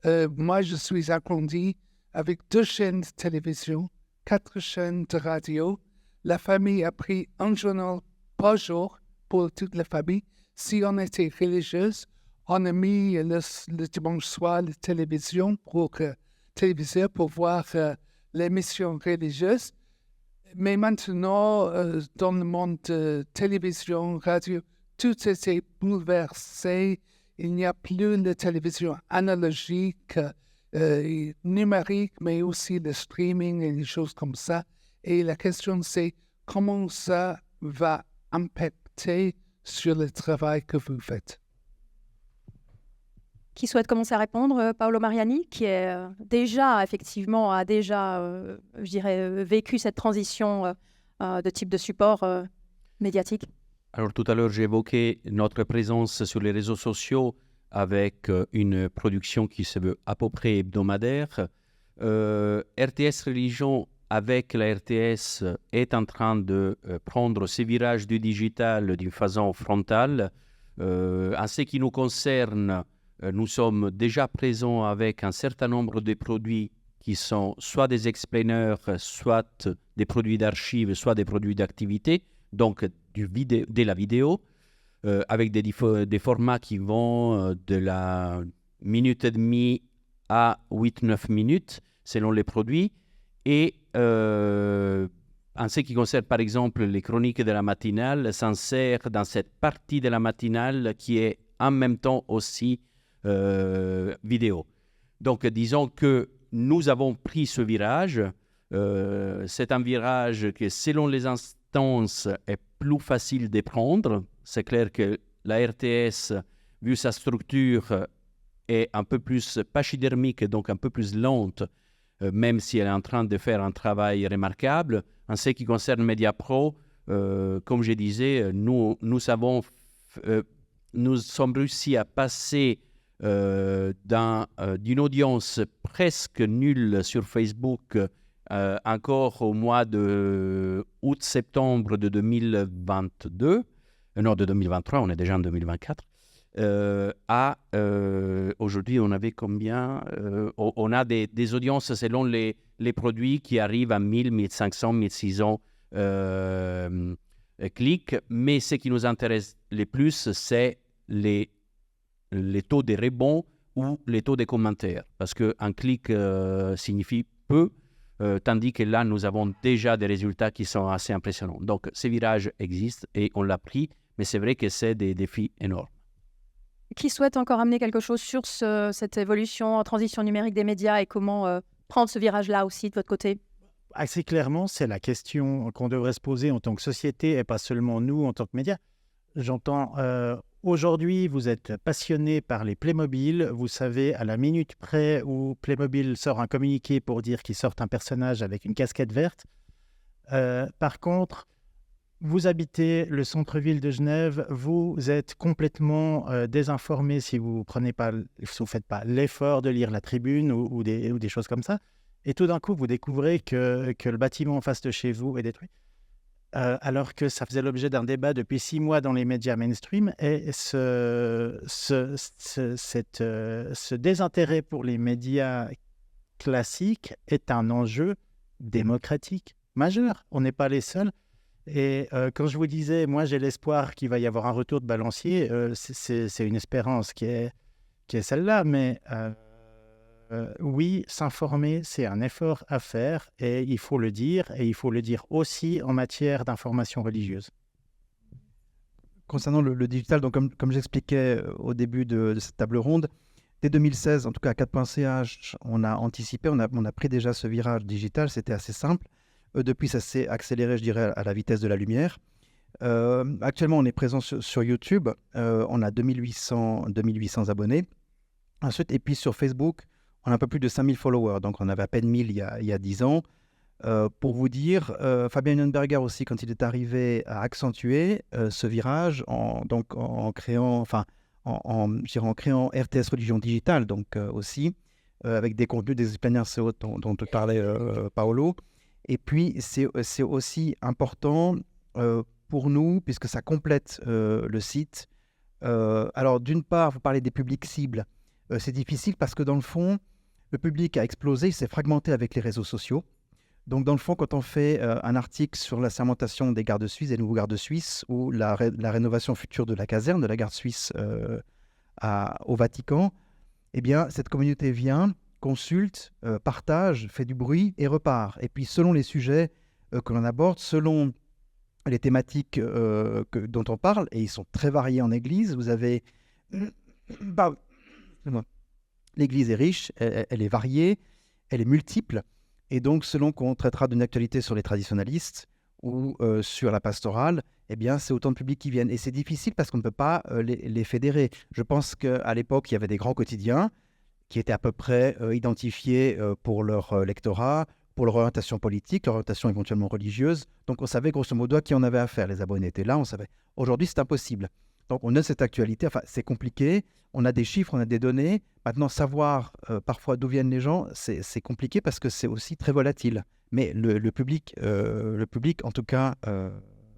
Moi, je suis agrandi avec 2 chaînes de télévision, 4 chaînes de radio. La famille a pris un journal par jour pour toute la famille. Si on était religieuse, on a mis le dimanche soir la télévision pour voir l'émission religieuse. Mais maintenant, dans le monde de télévision, radio, tout était bouleversé. Il n'y a plus de télévision analogique, numérique, mais aussi le streaming et des choses comme ça. Et la question, c'est comment ça va impacter sur le travail que vous faites? Qui souhaite commencer à répondre? Paolo Mariani, qui est effectivement, a déjà, je dirais, vécu cette transition de type de support médiatique. Alors tout à l'heure, j'ai évoqué notre présence sur les réseaux sociaux avec une production qui se veut à peu près hebdomadaire. RTS Religion, avec la RTS, est en train de prendre ce virage du digital d'une façon frontale. En ce qui nous concerne, nous sommes déjà présents avec un certain nombre de produits qui sont soit des explainers, soit des produits d'archives, soit des produits d'activité, donc de la vidéo, avec des formats qui vont de la minute et demie à 8-9 minutes, selon les produits. Et en ce qui concerne, par exemple, les chroniques de la matinale, s'insère dans cette partie de la matinale qui est en même temps aussi vidéo. Donc, disons que nous avons pris ce virage. C'est un virage que, selon les instances, est plus facile de prendre. C'est clair que la RTS, vu sa structure, est un peu plus pachydermique, donc un peu plus lente, même si elle est en train de faire un travail remarquable. En ce qui concerne Mediapro, comme je disais, nous sommes réussis à passer d'une audience presque nulle sur Facebook encore au mois de août-septembre de 2022, non, de 2023, on est déjà en 2024, aujourd'hui, on avait combien on a des audiences selon les produits qui arrivent à 1000, 1500, 1600 clics, mais ce qui nous intéresse le plus, c'est les taux de rebond ou les taux de commentaires, parce qu'un clic signifie peu, tandis que là, nous avons déjà des résultats qui sont assez impressionnants. Donc, ce virage existe et on l'a pris, mais c'est vrai que c'est des défis énormes. Qui souhaite encore amener quelque chose sur cette évolution en transition numérique des médias et comment prendre ce virage-là aussi de votre côté? Assez clairement, c'est la question qu'on devrait se poser en tant que société et pas seulement nous en tant que médias. J'entends, aujourd'hui, vous êtes passionné par les Playmobil. Vous savez à la minute près où Playmobil sort un communiqué pour dire qu'ils sortent un personnage avec une casquette verte. Par contre, vous habitez le centre-ville de Genève, vous êtes complètement désinformé si vous ne faites pas l'effort de lire la tribune ou des choses comme ça. Et tout d'un coup, vous découvrez que le bâtiment en face de chez vous est détruit. Alors que ça faisait l'objet d'un débat depuis 6 mois dans les médias mainstream. Et ce désintérêt pour les médias classiques est un enjeu démocratique majeur. On n'est pas les seuls. Et quand je vous disais, moi j'ai l'espoir qu'il va y avoir un retour de balancier, c'est une espérance qui est celle-là, mais oui, s'informer, c'est un effort à faire et il faut le dire aussi en matière d'information religieuse. Concernant le digital, donc comme j'expliquais au début de cette table ronde, dès 2016, en tout cas à 4.ch, on a anticipé, on a pris déjà ce virage digital, c'était assez simple. Depuis, ça s'est accéléré, je dirais, à la vitesse de la lumière. Actuellement, on est présent sur YouTube. On a 2800 abonnés. Ensuite, et puis sur Facebook, on a un peu plus de 5000 followers. Donc, on avait à peine 1000 il y a 10 ans. Pour vous dire, Fabien Nürnberger aussi, quand il est arrivé, a accentué ce virage en créant RTS Religion Digitale, donc aussi, avec des contenus des explainers CO dont te parlait Paolo. Et puis, c'est aussi important pour nous, puisque ça complète le site. Alors, d'une part, vous parlez des publics cibles. C'est difficile parce que, dans le fond, le public a explosé, il s'est fragmenté avec les réseaux sociaux. Donc, dans le fond, quand on fait un article sur la sermentation des gardes suisses, des nouveaux gardes suisses, ou la rénovation future de la caserne de la garde suisse au Vatican, eh bien, cette communauté vient, consulte, partage, fait du bruit et repart. Et puis, selon les sujets que l'on aborde, selon les thématiques dont on parle, et ils sont très variés en Église, vous avez... L'Église est riche, elle est variée, elle est multiple, et donc, selon qu'on traitera d'une actualité sur les traditionalistes ou sur la pastorale, eh bien, c'est autant de publics qui viennent. Et c'est difficile parce qu'on ne peut pas les fédérer. Je pense qu'à l'époque, il y avait des grands quotidiens qui étaient à peu près identifiés pour leur lectorat, pour leur orientation politique, leur orientation éventuellement religieuse. Donc, on savait grosso modo à qui on avait affaire. Les abonnés étaient là, on savait. Aujourd'hui, c'est impossible. Donc, on a cette actualité. Enfin, c'est compliqué. On a des chiffres, on a des données. Maintenant, savoir parfois d'où viennent les gens, c'est compliqué parce que c'est aussi très volatile. Mais le public, en tout cas,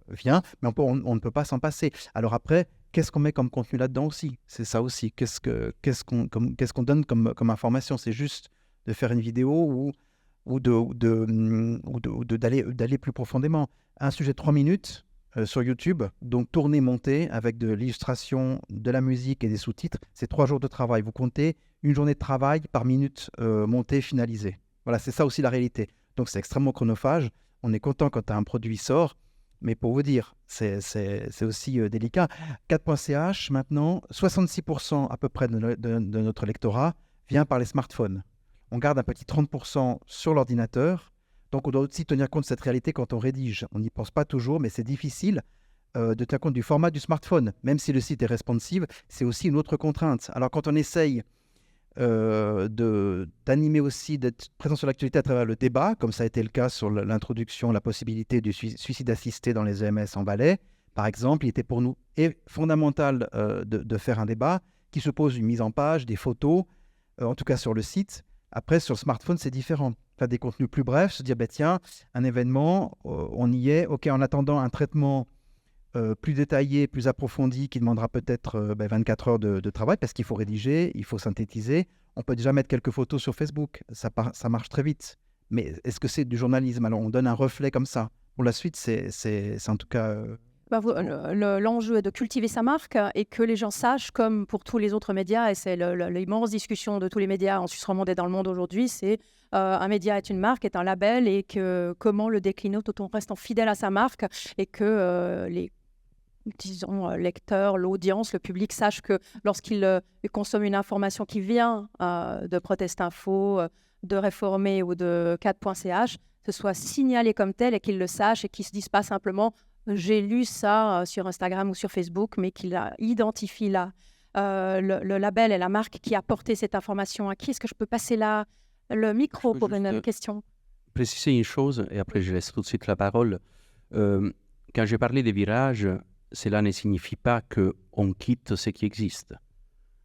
vient. Mais on ne peut pas s'en passer. Alors après, qu'est-ce qu'on met comme contenu là-dedans aussi? C'est ça aussi. Qu'est-ce qu'on donne comme information? C'est juste de faire une vidéo ou d'aller plus profondément. Un sujet de 3 minutes sur YouTube, donc tourné, monté, avec de l'illustration, de la musique et des sous-titres, c'est 3 jours de travail. Vous comptez une journée de travail par minute montée, finalisée. Voilà, c'est ça aussi la réalité. Donc c'est extrêmement chronophage. On est content quand un produit sort. Mais pour vous dire, c'est aussi délicat. 4.ch, maintenant, 66% à peu près de notre lectorat vient par les smartphones. On garde un petit 30% sur l'ordinateur. Donc, on doit aussi tenir compte de cette réalité quand on rédige. On n'y pense pas toujours, mais c'est difficile de tenir compte du format du smartphone. Même si le site est responsive, c'est aussi une autre contrainte. Alors, quand on essaye d'animer aussi, d'être présent sur l'actualité à travers le débat, comme ça a été le cas sur l'introduction, la possibilité du suicide assisté dans les EMS en Valais, par exemple, il était pour nous fondamental de faire un débat qui suppose une mise en page, des photos, en tout cas sur le site. Après, sur smartphone, c'est différent. Faire des contenus plus brefs, se dire, bah, tiens, un événement, on y est. OK, en attendant un traitement plus détaillé, plus approfondi, qui demandera peut-être 24 heures de travail, parce qu'il faut rédiger, il faut synthétiser. On peut déjà mettre quelques photos sur Facebook. Ça marche très vite. Mais est-ce que c'est du journalisme? Alors, on donne un reflet comme ça. Pour la suite, c'est en tout cas... L'enjeu est de cultiver sa marque et que les gens sachent, comme pour tous les autres médias, et c'est l'immense discussion de tous les médias en Suisse romande et dans le monde aujourd'hui, c'est un média est une marque, est un label, et que comment le décliner tout en restant fidèle à sa marque, et que les lecteurs, l'audience, le public sachent que lorsqu'ils consomment une information qui vient de Protest Info, de Réformé ou de 4.ch, ce soit signalé comme tel et qu'ils le sachent et qu'ils ne se disent pas simplement j'ai lu ça sur Instagram ou sur Facebook, mais qu'il identifie là le label et la marque qui a porté cette information. À qui est-ce que je peux passer là le micro pour une question? Préciser une chose, et après je laisse tout de suite la parole. Quand j'ai parlé des virages, cela ne signifie pas qu'on quitte ce qui existe.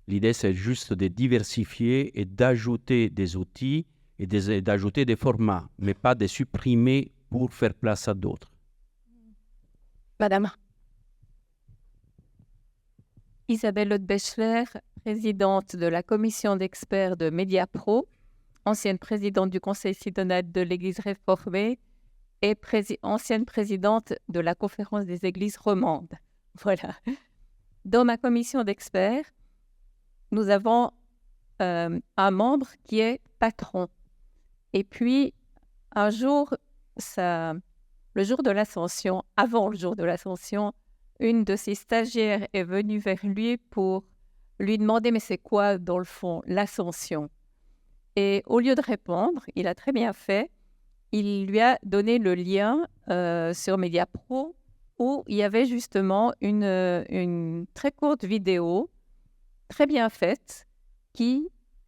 L'idée, c'est juste de diversifier et d'ajouter des outils et d'ajouter des formats, mais pas de supprimer pour faire place à d'autres. Madame. Isabelle Haute-Bechler, présidente de la commission d'experts de Mediapro, ancienne présidente du conseil synodal de l'Église réformée et ancienne présidente de la conférence des églises romandes. Voilà. Dans ma commission d'experts, nous avons un membre qui est patron. Et puis, un jour, le jour de l'Ascension, avant le jour de l'Ascension, une de ses stagiaires est venue vers lui pour lui demander « mais c'est quoi, dans le fond, l'Ascension ?» Et au lieu de répondre, il a très bien fait, il lui a donné le lien sur Mediapro où il y avait justement une très courte vidéo, très bien faite, qui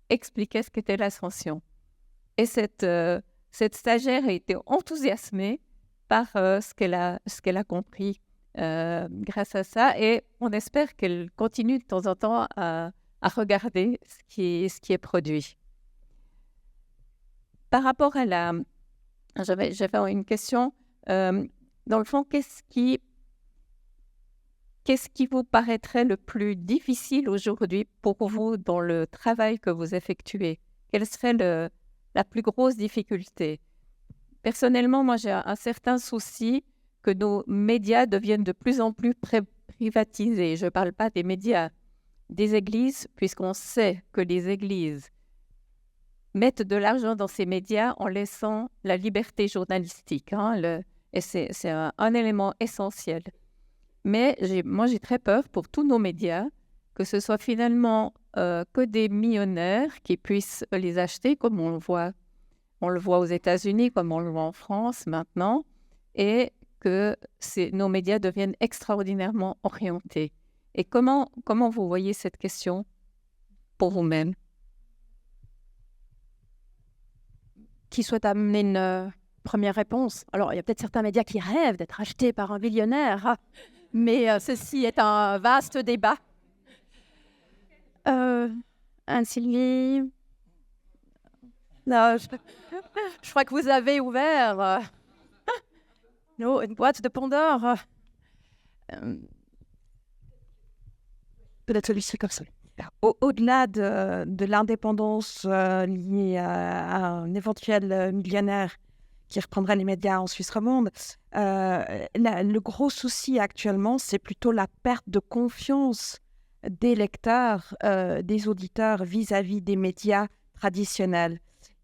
expliquait ce qu'était l'Ascension. Et cette stagiaire a été enthousiasmée par ce qu'elle a compris grâce à ça, et on espère qu'elle continue de temps en temps à regarder ce qui est produit. Par rapport à j'avais une question. Dans le fond, qu'est-ce qui vous paraîtrait le plus difficile aujourd'hui pour vous dans le travail que vous effectuez? Quelle serait la plus grosse difficulté? Personnellement, moi, j'ai un certain souci que nos médias deviennent de plus en plus privatisés. Je ne parle pas des médias, des églises, puisqu'on sait que les églises mettent de l'argent dans ces médias en laissant la liberté journalistique. Et c'est un élément essentiel. Mais moi, j'ai très peur pour tous nos médias que ce soit finalement que des millionnaires qui puissent les acheter, comme on le voit. On le voit aux États-Unis, comme on le voit en France maintenant, et que nos médias deviennent extraordinairement orientés. Et comment vous voyez cette question pour vous-même? Qui souhaite amener une première réponse? Alors, il y a peut-être certains médias qui rêvent d'être achetés par un millionnaire, mais ceci est un vaste débat. Anne-Sylvie? Non, je crois que vous avez ouvert une boîte de Pandore. Peut-être celui-ci comme ça. Au-delà de l'indépendance liée à un éventuel millionnaire qui reprendrait les médias en Suisse romande, le gros souci actuellement, c'est plutôt la perte de confiance des lecteurs, des auditeurs vis-à-vis des médias traditionnels.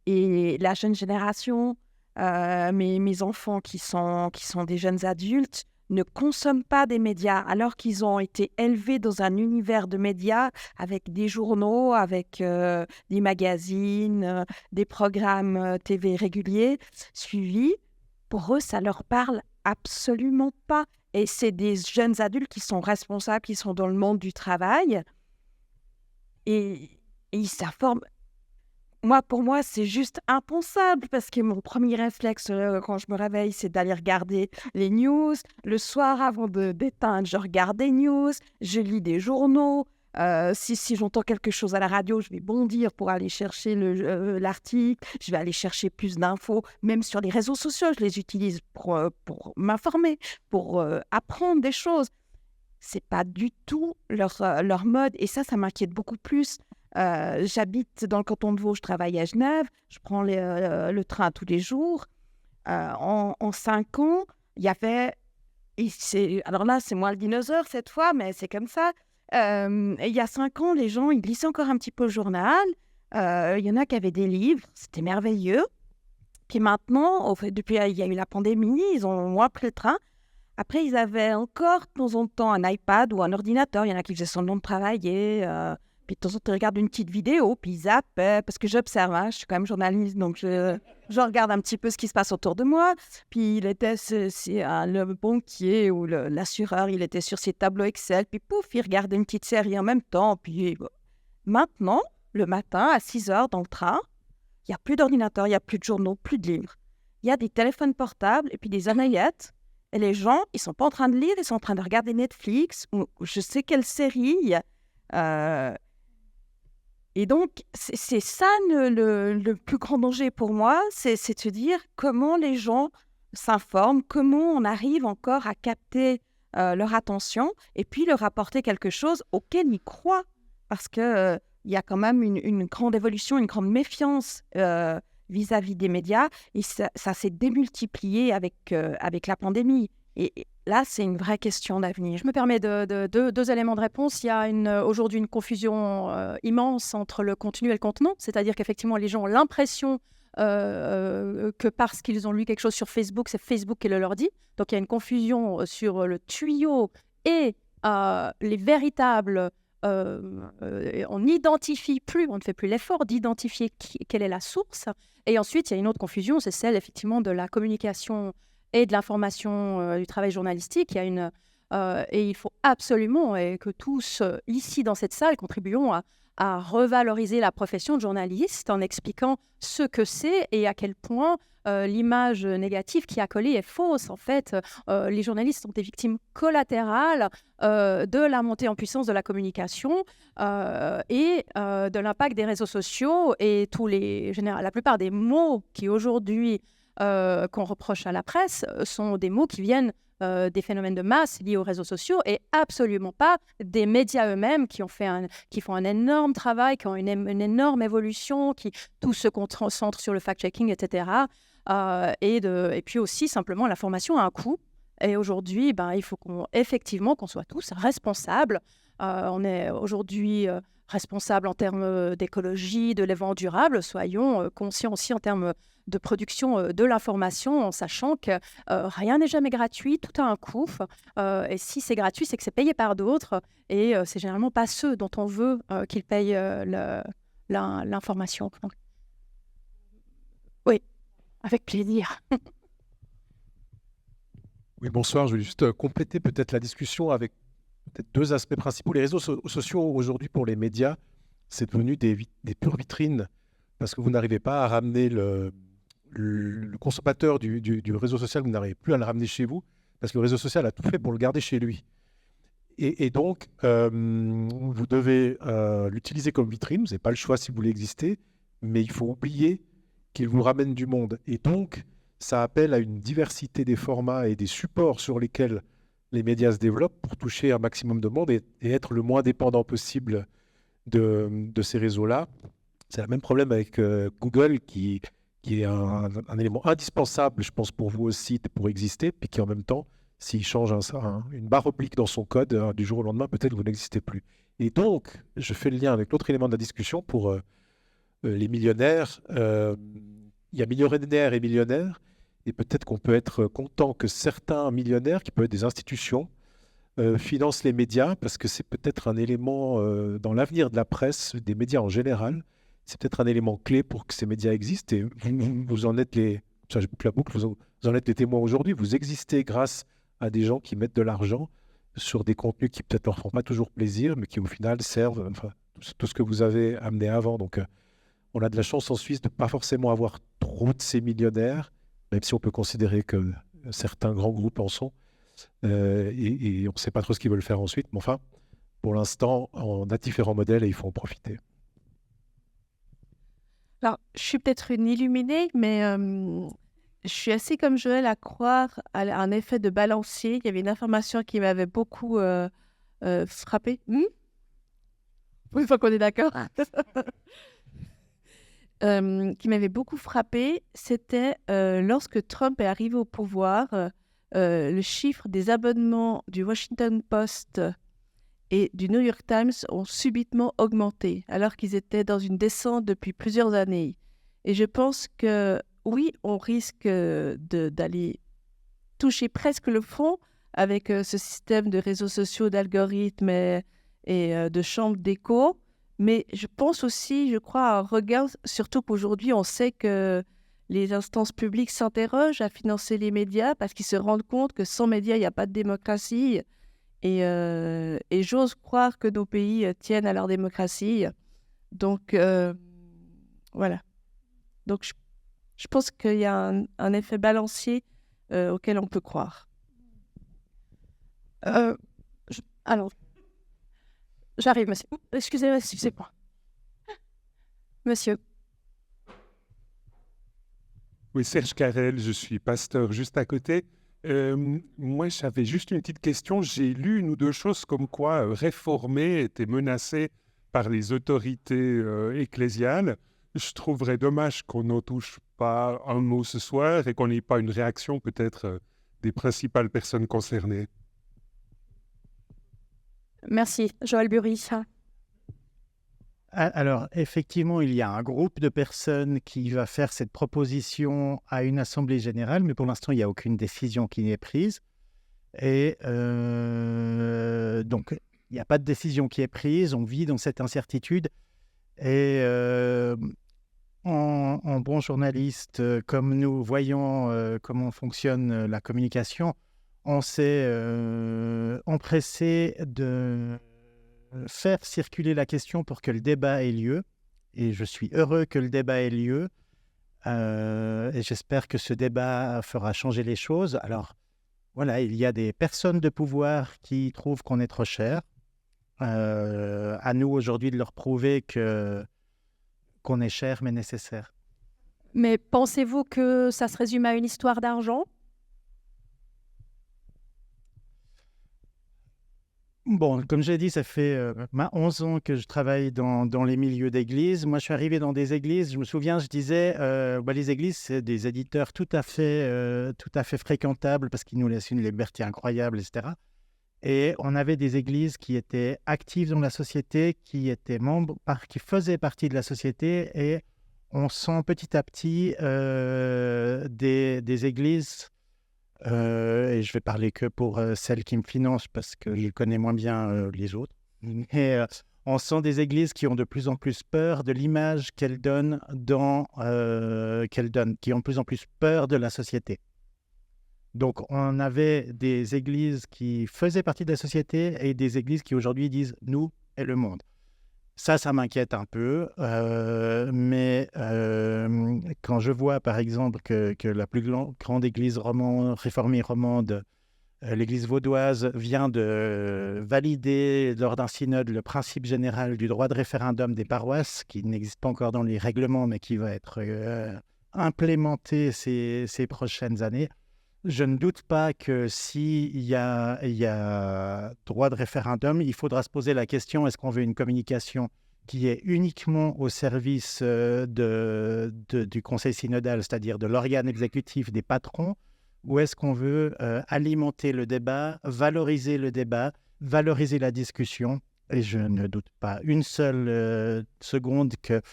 Et la jeune génération, mes enfants qui sont des jeunes adultes, ne consomment pas des médias alors qu'ils ont été élevés dans un univers de médias avec des journaux, avec des magazines, des programmes TV réguliers suivis. Pour eux, ça leur parle absolument pas. Et c'est des jeunes adultes qui sont responsables, qui sont dans le monde du travail. Et ils s'informent. Pour moi, c'est juste impensable parce que mon premier réflexe quand je me réveille, c'est d'aller regarder les news. Le soir, avant d'éteindre, je regarde des news, je lis des journaux. Si j'entends quelque chose à la radio, je vais bondir pour aller chercher l'article, je vais aller chercher plus d'infos, même sur les réseaux sociaux, je les utilise pour m'informer, pour apprendre des choses. C'est pas du tout leur mode, et ça m'inquiète beaucoup plus. J'habite dans le canton de Vaud, je travaille à Genève, je prends le train tous les jours. En 5 ans, il y avait... alors là, c'est moi le dinosaure cette fois, mais c'est comme ça. Il y a 5 ans, les gens, ils lisaient encore un petit peu le journal. Il y en a qui avaient des livres, c'était merveilleux. Puis maintenant, depuis il y a eu la pandémie, ils ont moins pris le train. Après, ils avaient encore de temps en temps un iPad ou un ordinateur. Il y en a qui faisaient semblant de travailler. Puis de temps en temps, ils regardent une petite vidéo, puis ils zappaient. Parce que j'observe, je suis quand même journaliste, donc je regarde un petit peu ce qui se passe autour de moi. Puis le banquier ou l'assureur, il était sur ses tableaux Excel. Puis pouf, il regardait une petite série en même temps. Puis maintenant, le matin, à 6 heures dans le train, il n'y a plus d'ordinateur, il n'y a plus de journaux, plus de livres. Il y a des téléphones portables et puis des oreillettes. Et les gens, ils ne sont pas en train de lire, ils sont en train de regarder Netflix ou je sais quelle série. Et donc, c'est ça le plus grand danger pour moi, c'est de se dire comment les gens s'informent, comment on arrive encore à capter leur attention et puis leur apporter quelque chose auquel ils croient. Parce qu'il y a quand même une grande évolution, une grande méfiance vis-à-vis des médias, et ça s'est démultiplié avec la pandémie. Et là, c'est une vraie question d'avenir. Je me permets deux éléments de réponse. Il y a aujourd'hui une confusion immense entre le contenu et le contenant, c'est-à-dire qu'effectivement, les gens ont l'impression que parce qu'ils ont lu quelque chose sur Facebook, c'est Facebook qui le leur dit. Donc, il y a une confusion sur le tuyau et les véritables... on n'identifie plus, on ne fait plus l'effort d'identifier quelle est la source. Et ensuite, il y a une autre confusion, c'est celle effectivement de la communication et de l'information du travail journalistique. Et il faut absolument que tous ici dans cette salle contribuons à revaloriser la profession de journaliste en expliquant ce que c'est et à quel point l'image négative qui a collé est fausse. En fait, les journalistes sont des victimes collatérales de la montée en puissance de la communication et de l'impact des réseaux sociaux et la plupart des mots qui aujourd'hui qu'on reproche à la presse sont des mots qui viennent des phénomènes de masse liés aux réseaux sociaux et absolument pas des médias eux-mêmes qui font un énorme travail, qui ont une énorme évolution, qui tout se concentre sur le fact-checking, etc. Et puis aussi, simplement, l'information a un coût. Et aujourd'hui, il faut effectivement qu'on soit tous responsables. On est aujourd'hui responsables en termes d'écologie, de développement durable. Soyons conscients aussi en termes de production de l'information, en sachant que rien n'est jamais gratuit, tout a un coût. Et si c'est gratuit, c'est que c'est payé par d'autres. Et c'est généralement pas ceux dont on veut qu'ils payent l'information. Oui, avec plaisir. Oui, bonsoir. Je voulais juste compléter peut-être la discussion avec peut-être 2 aspects principaux. Les réseaux sociaux aujourd'hui pour les médias, c'est devenu des pures vitrines parce que vous n'arrivez pas à ramener le consommateur du réseau social, vous n'arrivez plus à le ramener chez vous parce que le réseau social a tout fait pour le garder chez lui. Et donc, vous devez l'utiliser comme vitrine. Vous n'avez pas le choix si vous voulez exister, mais il faut oublier qu'il vous ramène du monde. Et donc, ça appelle à une diversité des formats et des supports sur lesquels les médias se développent pour toucher un maximum de monde et être le moins dépendant possible de ces réseaux-là. C'est le même problème avec Google qui est un élément indispensable, je pense, pour vous aussi, pour exister, puis qui en même temps, s'il change une barre oblique dans son code, du jour au lendemain, peut-être vous n'existez plus. Et donc, je fais le lien avec l'autre élément de la discussion pour les millionnaires. Il y a millionnaires et millionnaires, et peut-être qu'on peut être content que certains millionnaires, qui peuvent être des institutions, financent les médias, parce que c'est peut-être un élément dans l'avenir de la presse, des médias en général, c'est peut-être un élément clé pour que ces médias existent. Et vous en êtes je boucle la boucle, vous en êtes les témoins aujourd'hui. Vous existez grâce à des gens qui mettent de l'argent sur des contenus qui peut-être leur font pas toujours plaisir, mais qui au final servent tout ce que vous avez amené avant. Donc, on a de la chance en Suisse de ne pas forcément avoir trop de ces millionnaires, même si on peut considérer que certains grands groupes en sont. Et on ne sait pas trop ce qu'ils veulent faire ensuite. Mais enfin, pour l'instant, on a différents modèles et il faut en profiter. Alors, je suis peut-être une illuminée, mais je suis assez comme Joël à croire à un effet de balancier. Il y avait une information qui m'avait beaucoup frappée. Une fois qu'on est d'accord. Qui m'avait beaucoup frappée, c'était lorsque Trump est arrivé au pouvoir, le chiffre des abonnements du Washington Post et du New York Times ont subitement augmenté, alors qu'ils étaient dans une descente depuis plusieurs années. Et je pense que, oui, on risque d'aller toucher presque le fond avec ce système de réseaux sociaux, d'algorithmes et de chambres d'écho. Mais je pense aussi, je crois, à un regain, surtout qu'aujourd'hui, on sait que les instances publiques s'interrogent à financer les médias parce qu'ils se rendent compte que sans médias, il n'y a pas de démocratie. Et j'ose croire que nos pays tiennent à leur démocratie. Donc, voilà. Donc, je pense qu'il y a un effet balancier auquel on peut croire. Alors, j'arrive, monsieur. Excusez-moi. Monsieur. Oui, Serge Carrel, je suis pasteur juste à côté. Moi, j'avais juste une petite question. J'ai lu une ou deux choses comme quoi réformer était menacé par les autorités ecclésiales. Je trouverais dommage qu'on n'en touche pas un mot ce soir et qu'on n'ait pas une réaction peut-être des principales personnes concernées. Merci. Joël Bury. Alors, effectivement, il y a un groupe de personnes qui va faire cette proposition à une assemblée générale, mais pour l'instant, il n'y a aucune décision qui n'est prise. Et donc, il n'y a pas de décision qui est prise, on vit dans cette incertitude. Et en bon journaliste, comme nous voyons comment fonctionne la communication, on s'est empressé de faire circuler la question pour que le débat ait lieu. Et je suis heureux que le débat ait lieu. Et j'espère que ce débat fera changer les choses. Alors, voilà, il y a des personnes de pouvoir qui trouvent qu'on est trop cher. À nous, aujourd'hui, de leur prouver qu'on est cher, mais nécessaire. Mais pensez-vous que ça se résume à une histoire d'argent ? Bon, comme j'ai dit, ça fait 11 ans que je travaille dans les milieux d'église. Moi, je suis arrivé dans des églises. Je me souviens, je disais, les églises, c'est des éditeurs tout à fait fréquentables parce qu'ils nous laissent une liberté incroyable, etc. Et on avait des églises qui étaient actives dans la société, qui étaient membres, qui faisaient partie de la société. Et on sent petit à petit des églises. Et je vais parler que pour celles qui me financent parce que je connais moins bien les autres. Et on sent des églises qui ont de plus en plus peur de l'image qu'elles donnent, qui ont de plus en plus peur de la société. Donc on avait des églises qui faisaient partie de la société et des églises qui aujourd'hui disent « nous et le monde ». Ça m'inquiète un peu, mais quand je vois par exemple que la plus grande église réformée romande, l'église vaudoise, vient de valider lors d'un synode le principe général du droit de référendum des paroisses, qui n'existe pas encore dans les règlements, mais qui va être implémenté ces prochaines années, je ne doute pas que s'il y a droit de référendum, il faudra se poser la question, est-ce qu'on veut une communication qui est uniquement au service du conseil synodal, c'est-à-dire de l'organe exécutif des patrons, ou est-ce qu'on veut alimenter le débat, valoriser la discussion? Et je ne doute pas une seule seconde que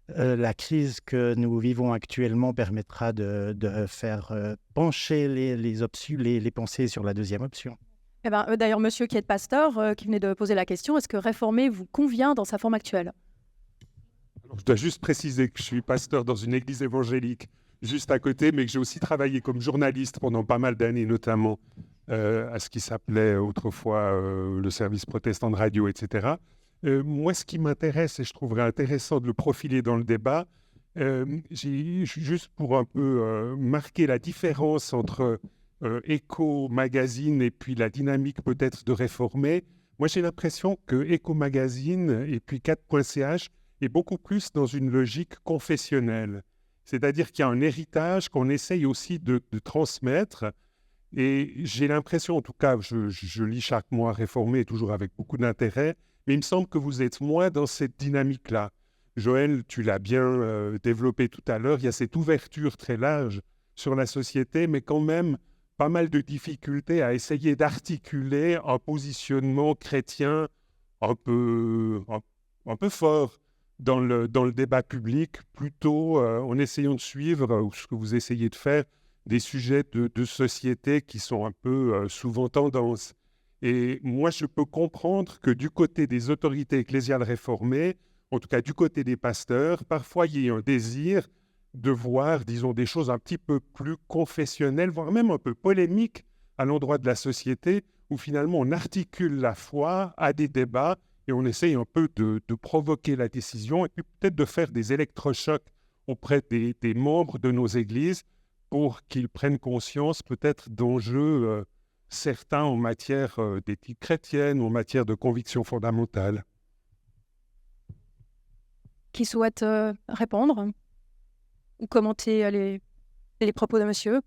la crise que nous vivons actuellement permettra de faire pencher les pensées sur la deuxième option. Eh ben, d'ailleurs, monsieur qui est pasteur, qui venait de poser la question, est-ce que réformer vous convient dans sa forme actuelle ? Alors, je dois juste préciser que je suis pasteur dans une église évangélique juste à côté, mais que j'ai aussi travaillé comme journaliste pendant pas mal d'années, notamment à ce qui s'appelait autrefois le service protestant de radio, etc. Moi, ce qui m'intéresse, et je trouverais intéressant de le profiler dans le débat, juste pour un peu marquer la différence entre Echo Magazine et puis la dynamique peut-être de réformer. Moi, j'ai l'impression que Echo Magazine et puis 4.ch est beaucoup plus dans une logique confessionnelle. C'est-à-dire qu'il y a un héritage qu'on essaye aussi de transmettre. Et j'ai l'impression, en tout cas, je lis chaque mois Réformé, toujours avec beaucoup d'intérêt, mais il me semble que vous êtes moins dans cette dynamique-là. Joël, tu l'as bien développé tout à l'heure, il y a cette ouverture très large sur la société, mais quand même pas mal de difficultés à essayer d'articuler un positionnement chrétien un peu fort dans le débat public, plutôt en essayant de suivre ce que vous essayez de faire, des sujets de société qui sont un peu souvent tendance. Et moi, je peux comprendre que du côté des autorités ecclésiales réformées, en tout cas du côté des pasteurs, parfois il y a un désir de voir, disons, des choses un petit peu plus confessionnelles, voire même un peu polémiques à l'endroit de la société, où finalement on articule la foi à des débats et on essaye un peu de provoquer la décision et puis peut-être de faire des électrochocs auprès des membres de nos églises pour qu'ils prennent conscience peut-être d'enjeux certains en matière d'éthique chrétienne ou en matière de conviction fondamentale. Qui souhaite répondre ou commenter les propos de monsieur?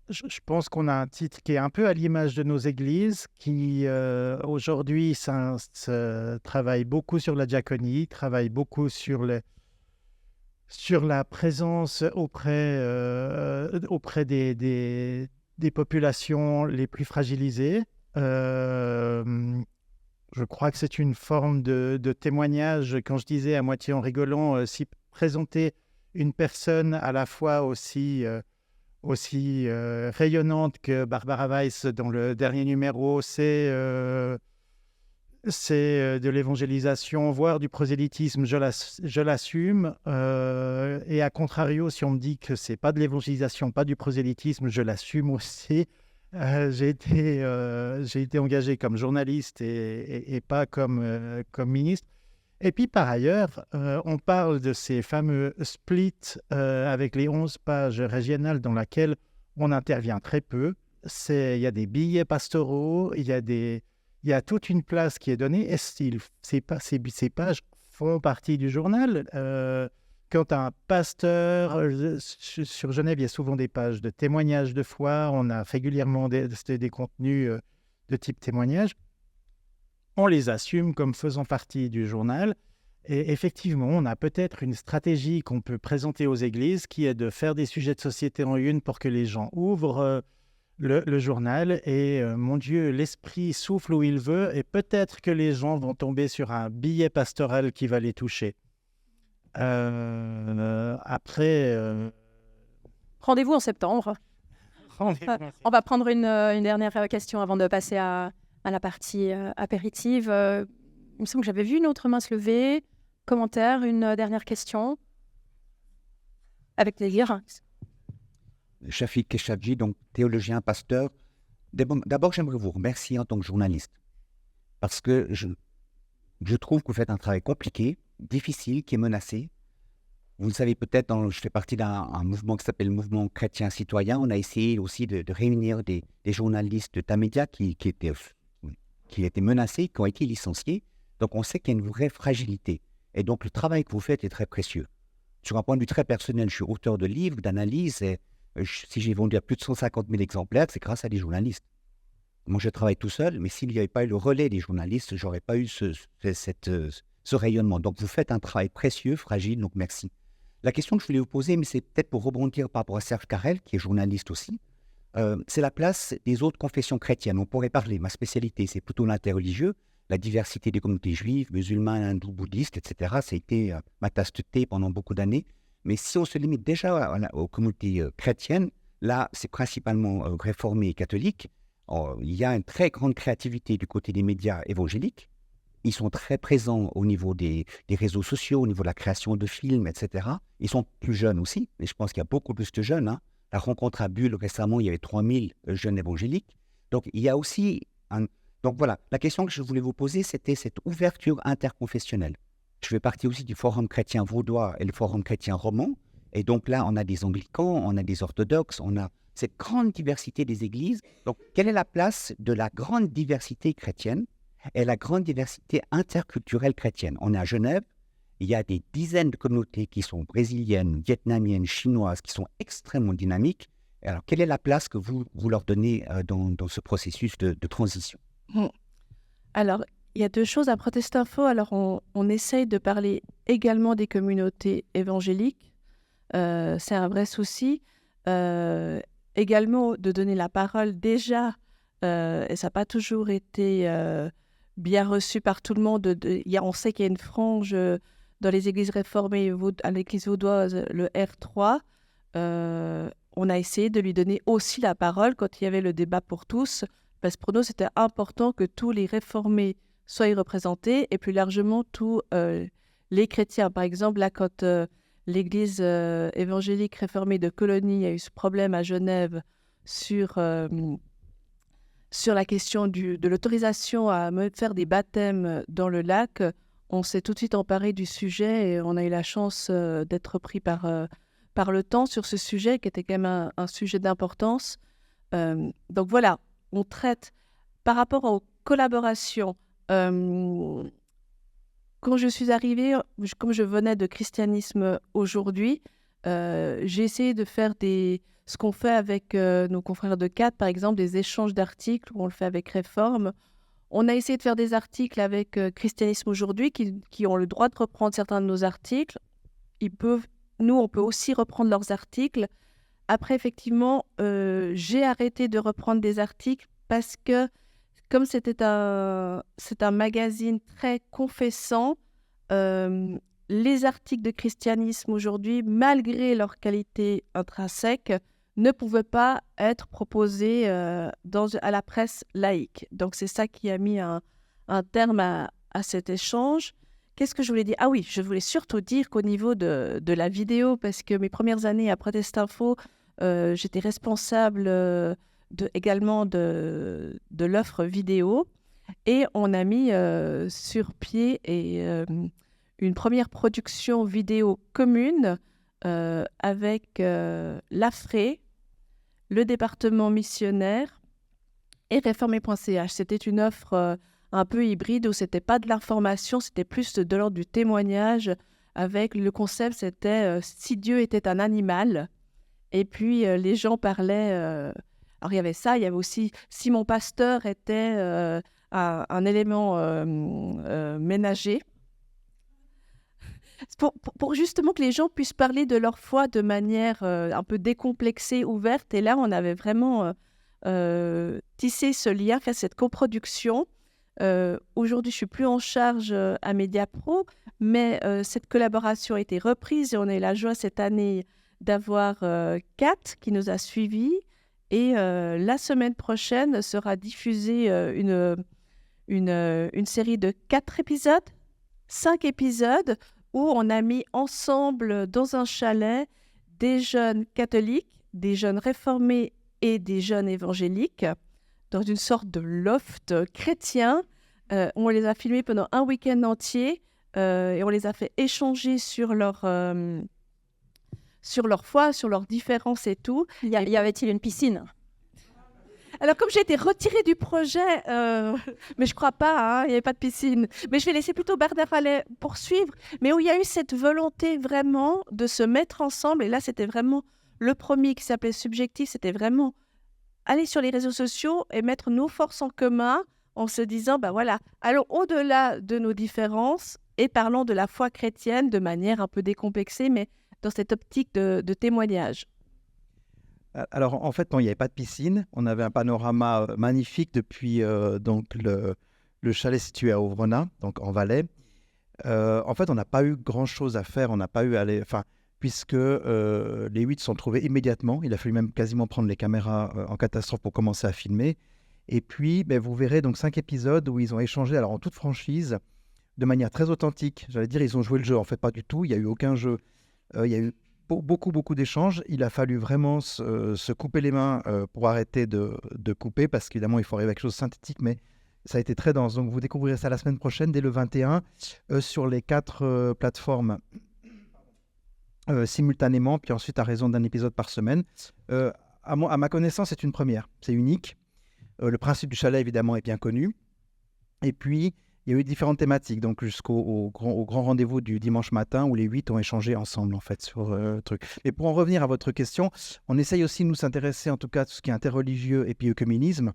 Je pense qu'on a un titre qui est un peu à l'image de nos églises, qui aujourd'hui travaille beaucoup sur la diaconie, travaille beaucoup sur la présence auprès des populations les plus fragilisées. Je crois que c'est une forme de témoignage, quand je disais à moitié en rigolant, si présenter une personne à la fois aussi rayonnante que Barbara Weiss dans le dernier numéro, c'est de l'évangélisation, voire du prosélytisme, je l'assume. Et à contrario, si on me dit que c'est pas de l'évangélisation, pas du prosélytisme, je l'assume aussi. J'ai été engagé comme journaliste et pas comme ministre. Et puis par ailleurs, on parle de ces fameux splits avec les 11 pages régionales dans lesquelles on intervient très peu. Il y a des billets pastoraux, il y a toute une place qui est donnée. Ces pages font partie du journal. Quand un pasteur, sur Genève, il y a souvent des pages de témoignages de foi. On a régulièrement des contenus de type témoignage. On les assume comme faisant partie du journal. Et effectivement, on a peut-être une stratégie qu'on peut présenter aux églises qui est de faire des sujets de société en une pour que les gens ouvrent le journal. Et mon Dieu, l'esprit souffle où il veut et peut-être que les gens vont tomber sur un billet pastoral qui va les toucher. Après... Rendez-vous en septembre. On va prendre une dernière question avant de passer à la partie apéritive. Il me semble que j'avais vu une autre main se lever. Commentaire, une dernière question. Avec plaisir. Shafik Keshadji, donc théologien, pasteur. D'abord, j'aimerais vous remercier en tant que journaliste. Parce que je trouve que vous faites un travail compliqué, difficile, qui est menacé. Vous le savez peut-être, je fais partie d'un mouvement qui s'appelle le Mouvement chrétien citoyen. On a essayé aussi de réunir des journalistes de Tamedia qui étaient menacés, qui ont été licenciés. Donc on sait qu'il y a une vraie fragilité. Et donc le travail que vous faites est très précieux. Sur un point de vue très personnel, je suis auteur de livres, d'analyses. Et si j'ai vendu à plus de 150 000 exemplaires, c'est grâce à des journalistes. Moi, je travaille tout seul, mais s'il n'y avait pas eu le relais des journalistes, je n'aurais pas eu ce rayonnement. Donc vous faites un travail précieux, fragile, donc merci. La question que je voulais vous poser, mais c'est peut-être pour rebondir par rapport à Serge Carrel, qui est journaliste aussi, c'est la place des autres confessions chrétiennes. On pourrait parler, ma spécialité, c'est plutôt l'interreligieux, la diversité des communautés juives, musulmanes, hindous, bouddhistes, etc. Ça a été ma tasse de thé pendant beaucoup d'années. Mais si on se limite déjà aux communautés chrétiennes, là, c'est principalement réformés et catholiques. Il y a une très grande créativité du côté des médias évangéliques. Ils sont très présents au niveau des réseaux sociaux, au niveau de la création de films, etc. Ils sont plus jeunes aussi, mais je pense qu'il y a beaucoup plus de jeunes. Hein. La rencontre à Bulle, récemment, il y avait 3000 jeunes évangéliques. Donc, il y a aussi... Donc, voilà, la question que je voulais vous poser, c'était cette ouverture interconfessionnelle. Je fais partie aussi du Forum chrétien vaudois et le Forum chrétien roman. Et donc là, on a des anglicans, on a des orthodoxes, on a cette grande diversité des églises. Donc, quelle est la place de la grande diversité chrétienne est la grande diversité interculturelle chrétienne. On est à Genève, il y a des dizaines de communautés qui sont brésiliennes, vietnamiennes, chinoises, qui sont extrêmement dynamiques. Alors, quelle est la place que vous leur donnez dans ce processus de transition? Alors, il y a deux choses à Protestinfo. Alors, on essaye de parler également des communautés évangéliques. C'est un vrai souci. Également, de donner la parole déjà, et ça n'a pas toujours été bien reçu par tout le monde. On sait qu'il y a une frange dans les églises réformées, à l'église vaudoise, le R3. On a essayé de lui donner aussi la parole quand il y avait le débat pour tous, parce que pour nous, c'était important que tous les réformés soient représentés, et plus largement tous les chrétiens. Par exemple, là, quand l'église évangélique réformée de Colonie a eu ce problème à Genève sur la question de l'autorisation à faire des baptêmes dans le lac, on s'est tout de suite emparé du sujet et on a eu la chance d'être pris par le temps sur ce sujet qui était quand même un sujet d'importance. Donc voilà, on traite par rapport aux collaborations. Quand je suis arrivée, comme je venais de christianisme aujourd'hui, j'ai essayé de faire ce qu'on fait avec nos confrères de CAT, par exemple, des échanges d'articles, où on le fait avec Réforme. On a essayé de faire des articles avec Christianisme aujourd'hui, qui ont le droit de reprendre certains de nos articles. Nous, on peut aussi reprendre leurs articles. Après, effectivement, j'ai arrêté de reprendre des articles parce que, comme c'est un magazine très confessant, les articles de christianisme aujourd'hui, malgré leur qualité intrinsèque, ne pouvaient pas être proposés à la presse laïque. Donc, c'est ça qui a mis un terme à cet échange. Qu'est-ce que je voulais dire? Ah oui, je voulais surtout dire qu'au niveau de la vidéo, parce que mes premières années à Protestinfo, j'étais responsable également de l'offre vidéo, et on a mis sur pied une première production vidéo commune avec l'AFRE, le département missionnaire et Réformé.ch. C'était une offre un peu hybride où c'était pas de l'information, c'était plus de l'ordre du témoignage. Avec le concept, c'était si Dieu était un animal. Et puis les gens parlaient. Alors il y avait ça, il y avait aussi si mon pasteur était un élément ménager. Pour justement que les gens puissent parler de leur foi de manière un peu décomplexée, ouverte. Et là, on avait vraiment tissé ce lien, fait cette coproduction. Aujourd'hui, je ne suis plus en charge à Mediapro, mais cette collaboration a été reprise et on a eu la joie cette année d'avoir Kat qui nous a suivis. Et la semaine prochaine sera diffusée une série de 5 épisodes, où on a mis ensemble dans un chalet des jeunes catholiques, des jeunes réformés et des jeunes évangéliques, dans une sorte de loft chrétien. On les a filmés pendant un week-end entier et on les a fait échanger sur leur foi, sur leurs différences et tout. Y avait-il une piscine? Alors, comme j'ai été retirée du projet, mais je ne crois pas, il n'y avait pas de piscine. Mais je vais laisser plutôt Bernard Allais poursuivre. Mais où il y a eu cette volonté vraiment de se mettre ensemble. Et là, c'était vraiment le premier qui s'appelait Subjectif. C'était vraiment aller sur les réseaux sociaux et mettre nos forces en commun en se disant, voilà, allons au-delà de nos différences et parlons de la foi chrétienne de manière un peu décomplexée, mais dans cette optique de témoignage. Alors, en fait, non, il n'y avait pas de piscine. On avait un panorama magnifique depuis donc le chalet situé à Ovrenat, donc en Valais. En fait, on n'a pas eu grand-chose à faire. On n'a pas eu à aller... puisque les 8 sont trouvés immédiatement. Il a fallu même quasiment prendre les caméras en catastrophe pour commencer à filmer. Et puis, vous verrez donc 5 épisodes où ils ont échangé, alors en toute franchise, de manière très authentique. J'allais dire, ils ont joué le jeu. En fait, pas du tout. Il n'y a eu aucun jeu. Il y a eu beaucoup d'échanges. Il a fallu vraiment se couper les mains pour arrêter de couper, parce qu'évidemment, il faut arriver à quelque chose de synthétique, mais ça a été très dense. Donc, vous découvrirez ça la semaine prochaine, dès le 21, sur les 4 plateformes simultanément, puis ensuite à raison d'un épisode par semaine. À ma connaissance, c'est une première. C'est unique. Le principe du chalet, évidemment, est bien connu. Et puis, il y a eu différentes thématiques, donc au grand rendez-vous du dimanche matin où les 8 ont échangé ensemble en fait sur le truc. Et pour en revenir à votre question, on essaye aussi de nous s'intéresser en tout cas à tout ce qui est interreligieux et puis œcuménisme.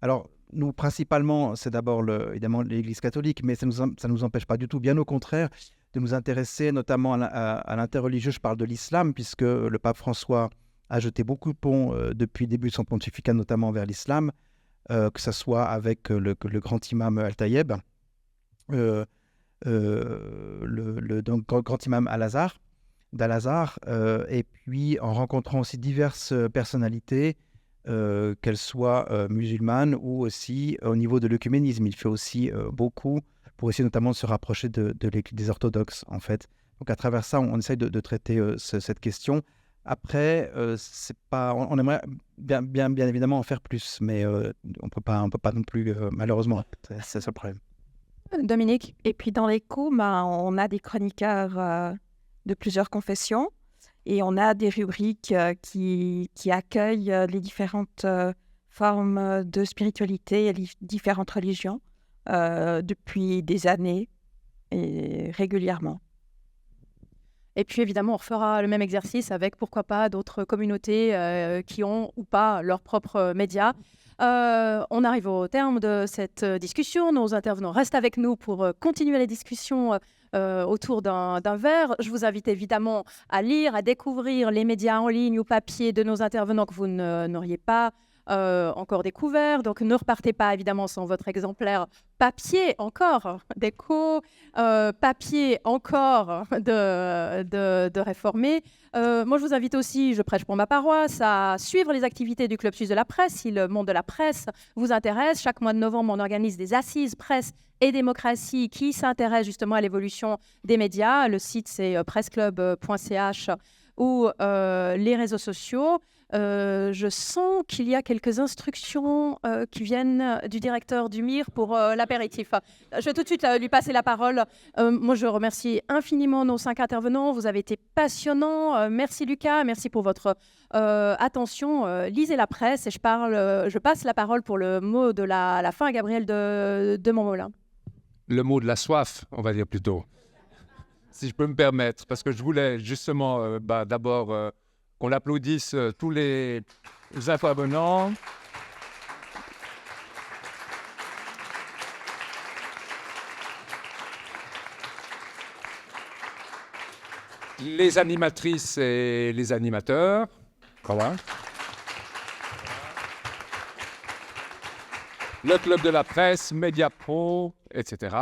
Alors, nous, principalement, c'est d'abord évidemment l'Église catholique, mais ça nous empêche pas du tout, bien au contraire, de nous intéresser notamment à l'interreligieux. Je parle de l'islam, puisque le pape François a jeté beaucoup de ponts depuis le début de son pontificat, notamment vers l'islam, que ce soit avec le grand imam Al-Tayeb, donc grand imam d'Al-Azhar, et puis en rencontrant aussi diverses personnalités, qu'elles soient musulmanes ou aussi au niveau de l'œcuménisme. Il fait aussi beaucoup pour essayer notamment de se rapprocher des orthodoxes, en fait. Donc à travers ça, on essaye de traiter cette question. Après, c'est pas, on aimerait bien évidemment en faire plus, mais on peut pas non plus, malheureusement. C'est ça le problème. Dominique? Et puis dans l'écho, on a des chroniqueurs de plusieurs confessions et on a des rubriques qui accueillent les différentes formes de spiritualité et les différentes religions depuis des années et régulièrement. Et puis évidemment, on refera le même exercice avec, pourquoi pas, d'autres communautés qui ont ou pas leurs propres médias. On arrive au terme de cette discussion. Nos intervenants restent avec nous pour continuer les discussions autour d'un verre. Je vous invite évidemment à lire, à découvrir les médias en ligne ou papier de nos intervenants que vous n'auriez pas encore découvert. Donc ne repartez pas évidemment sans votre exemplaire papier encore d'écho, papier encore de réformer. Moi je vous invite aussi, je prêche pour ma paroisse, à suivre les activités du Club Suisse de la Presse. Si le monde de la presse vous intéresse, chaque mois de novembre on organise des assises presse et démocratie qui s'intéressent justement à l'évolution des médias. Le site c'est pressclub.ch ou les réseaux sociaux. Je sens qu'il y a quelques instructions qui viennent du directeur du MIR pour l'apéritif. Je vais tout de suite lui passer la parole. Moi, je remercie infiniment nos 5 intervenants. Vous avez été passionnants. Merci Lucas, merci pour votre attention. Lisez la presse et je passe la parole pour le mot de la fin à Gabriel de Montmolin. Le mot de la soif, on va dire plutôt, si je peux me permettre, parce que je voulais justement d'abord qu'on applaudisse tous les intervenants. Les animatrices et les animateurs. Voilà. Le Club de la Presse, Mediapro, etc.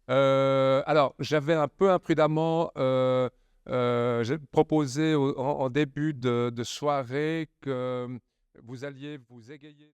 Alors, j'avais un peu imprudemment j'ai proposé en début de soirée que vous alliez vous égayer.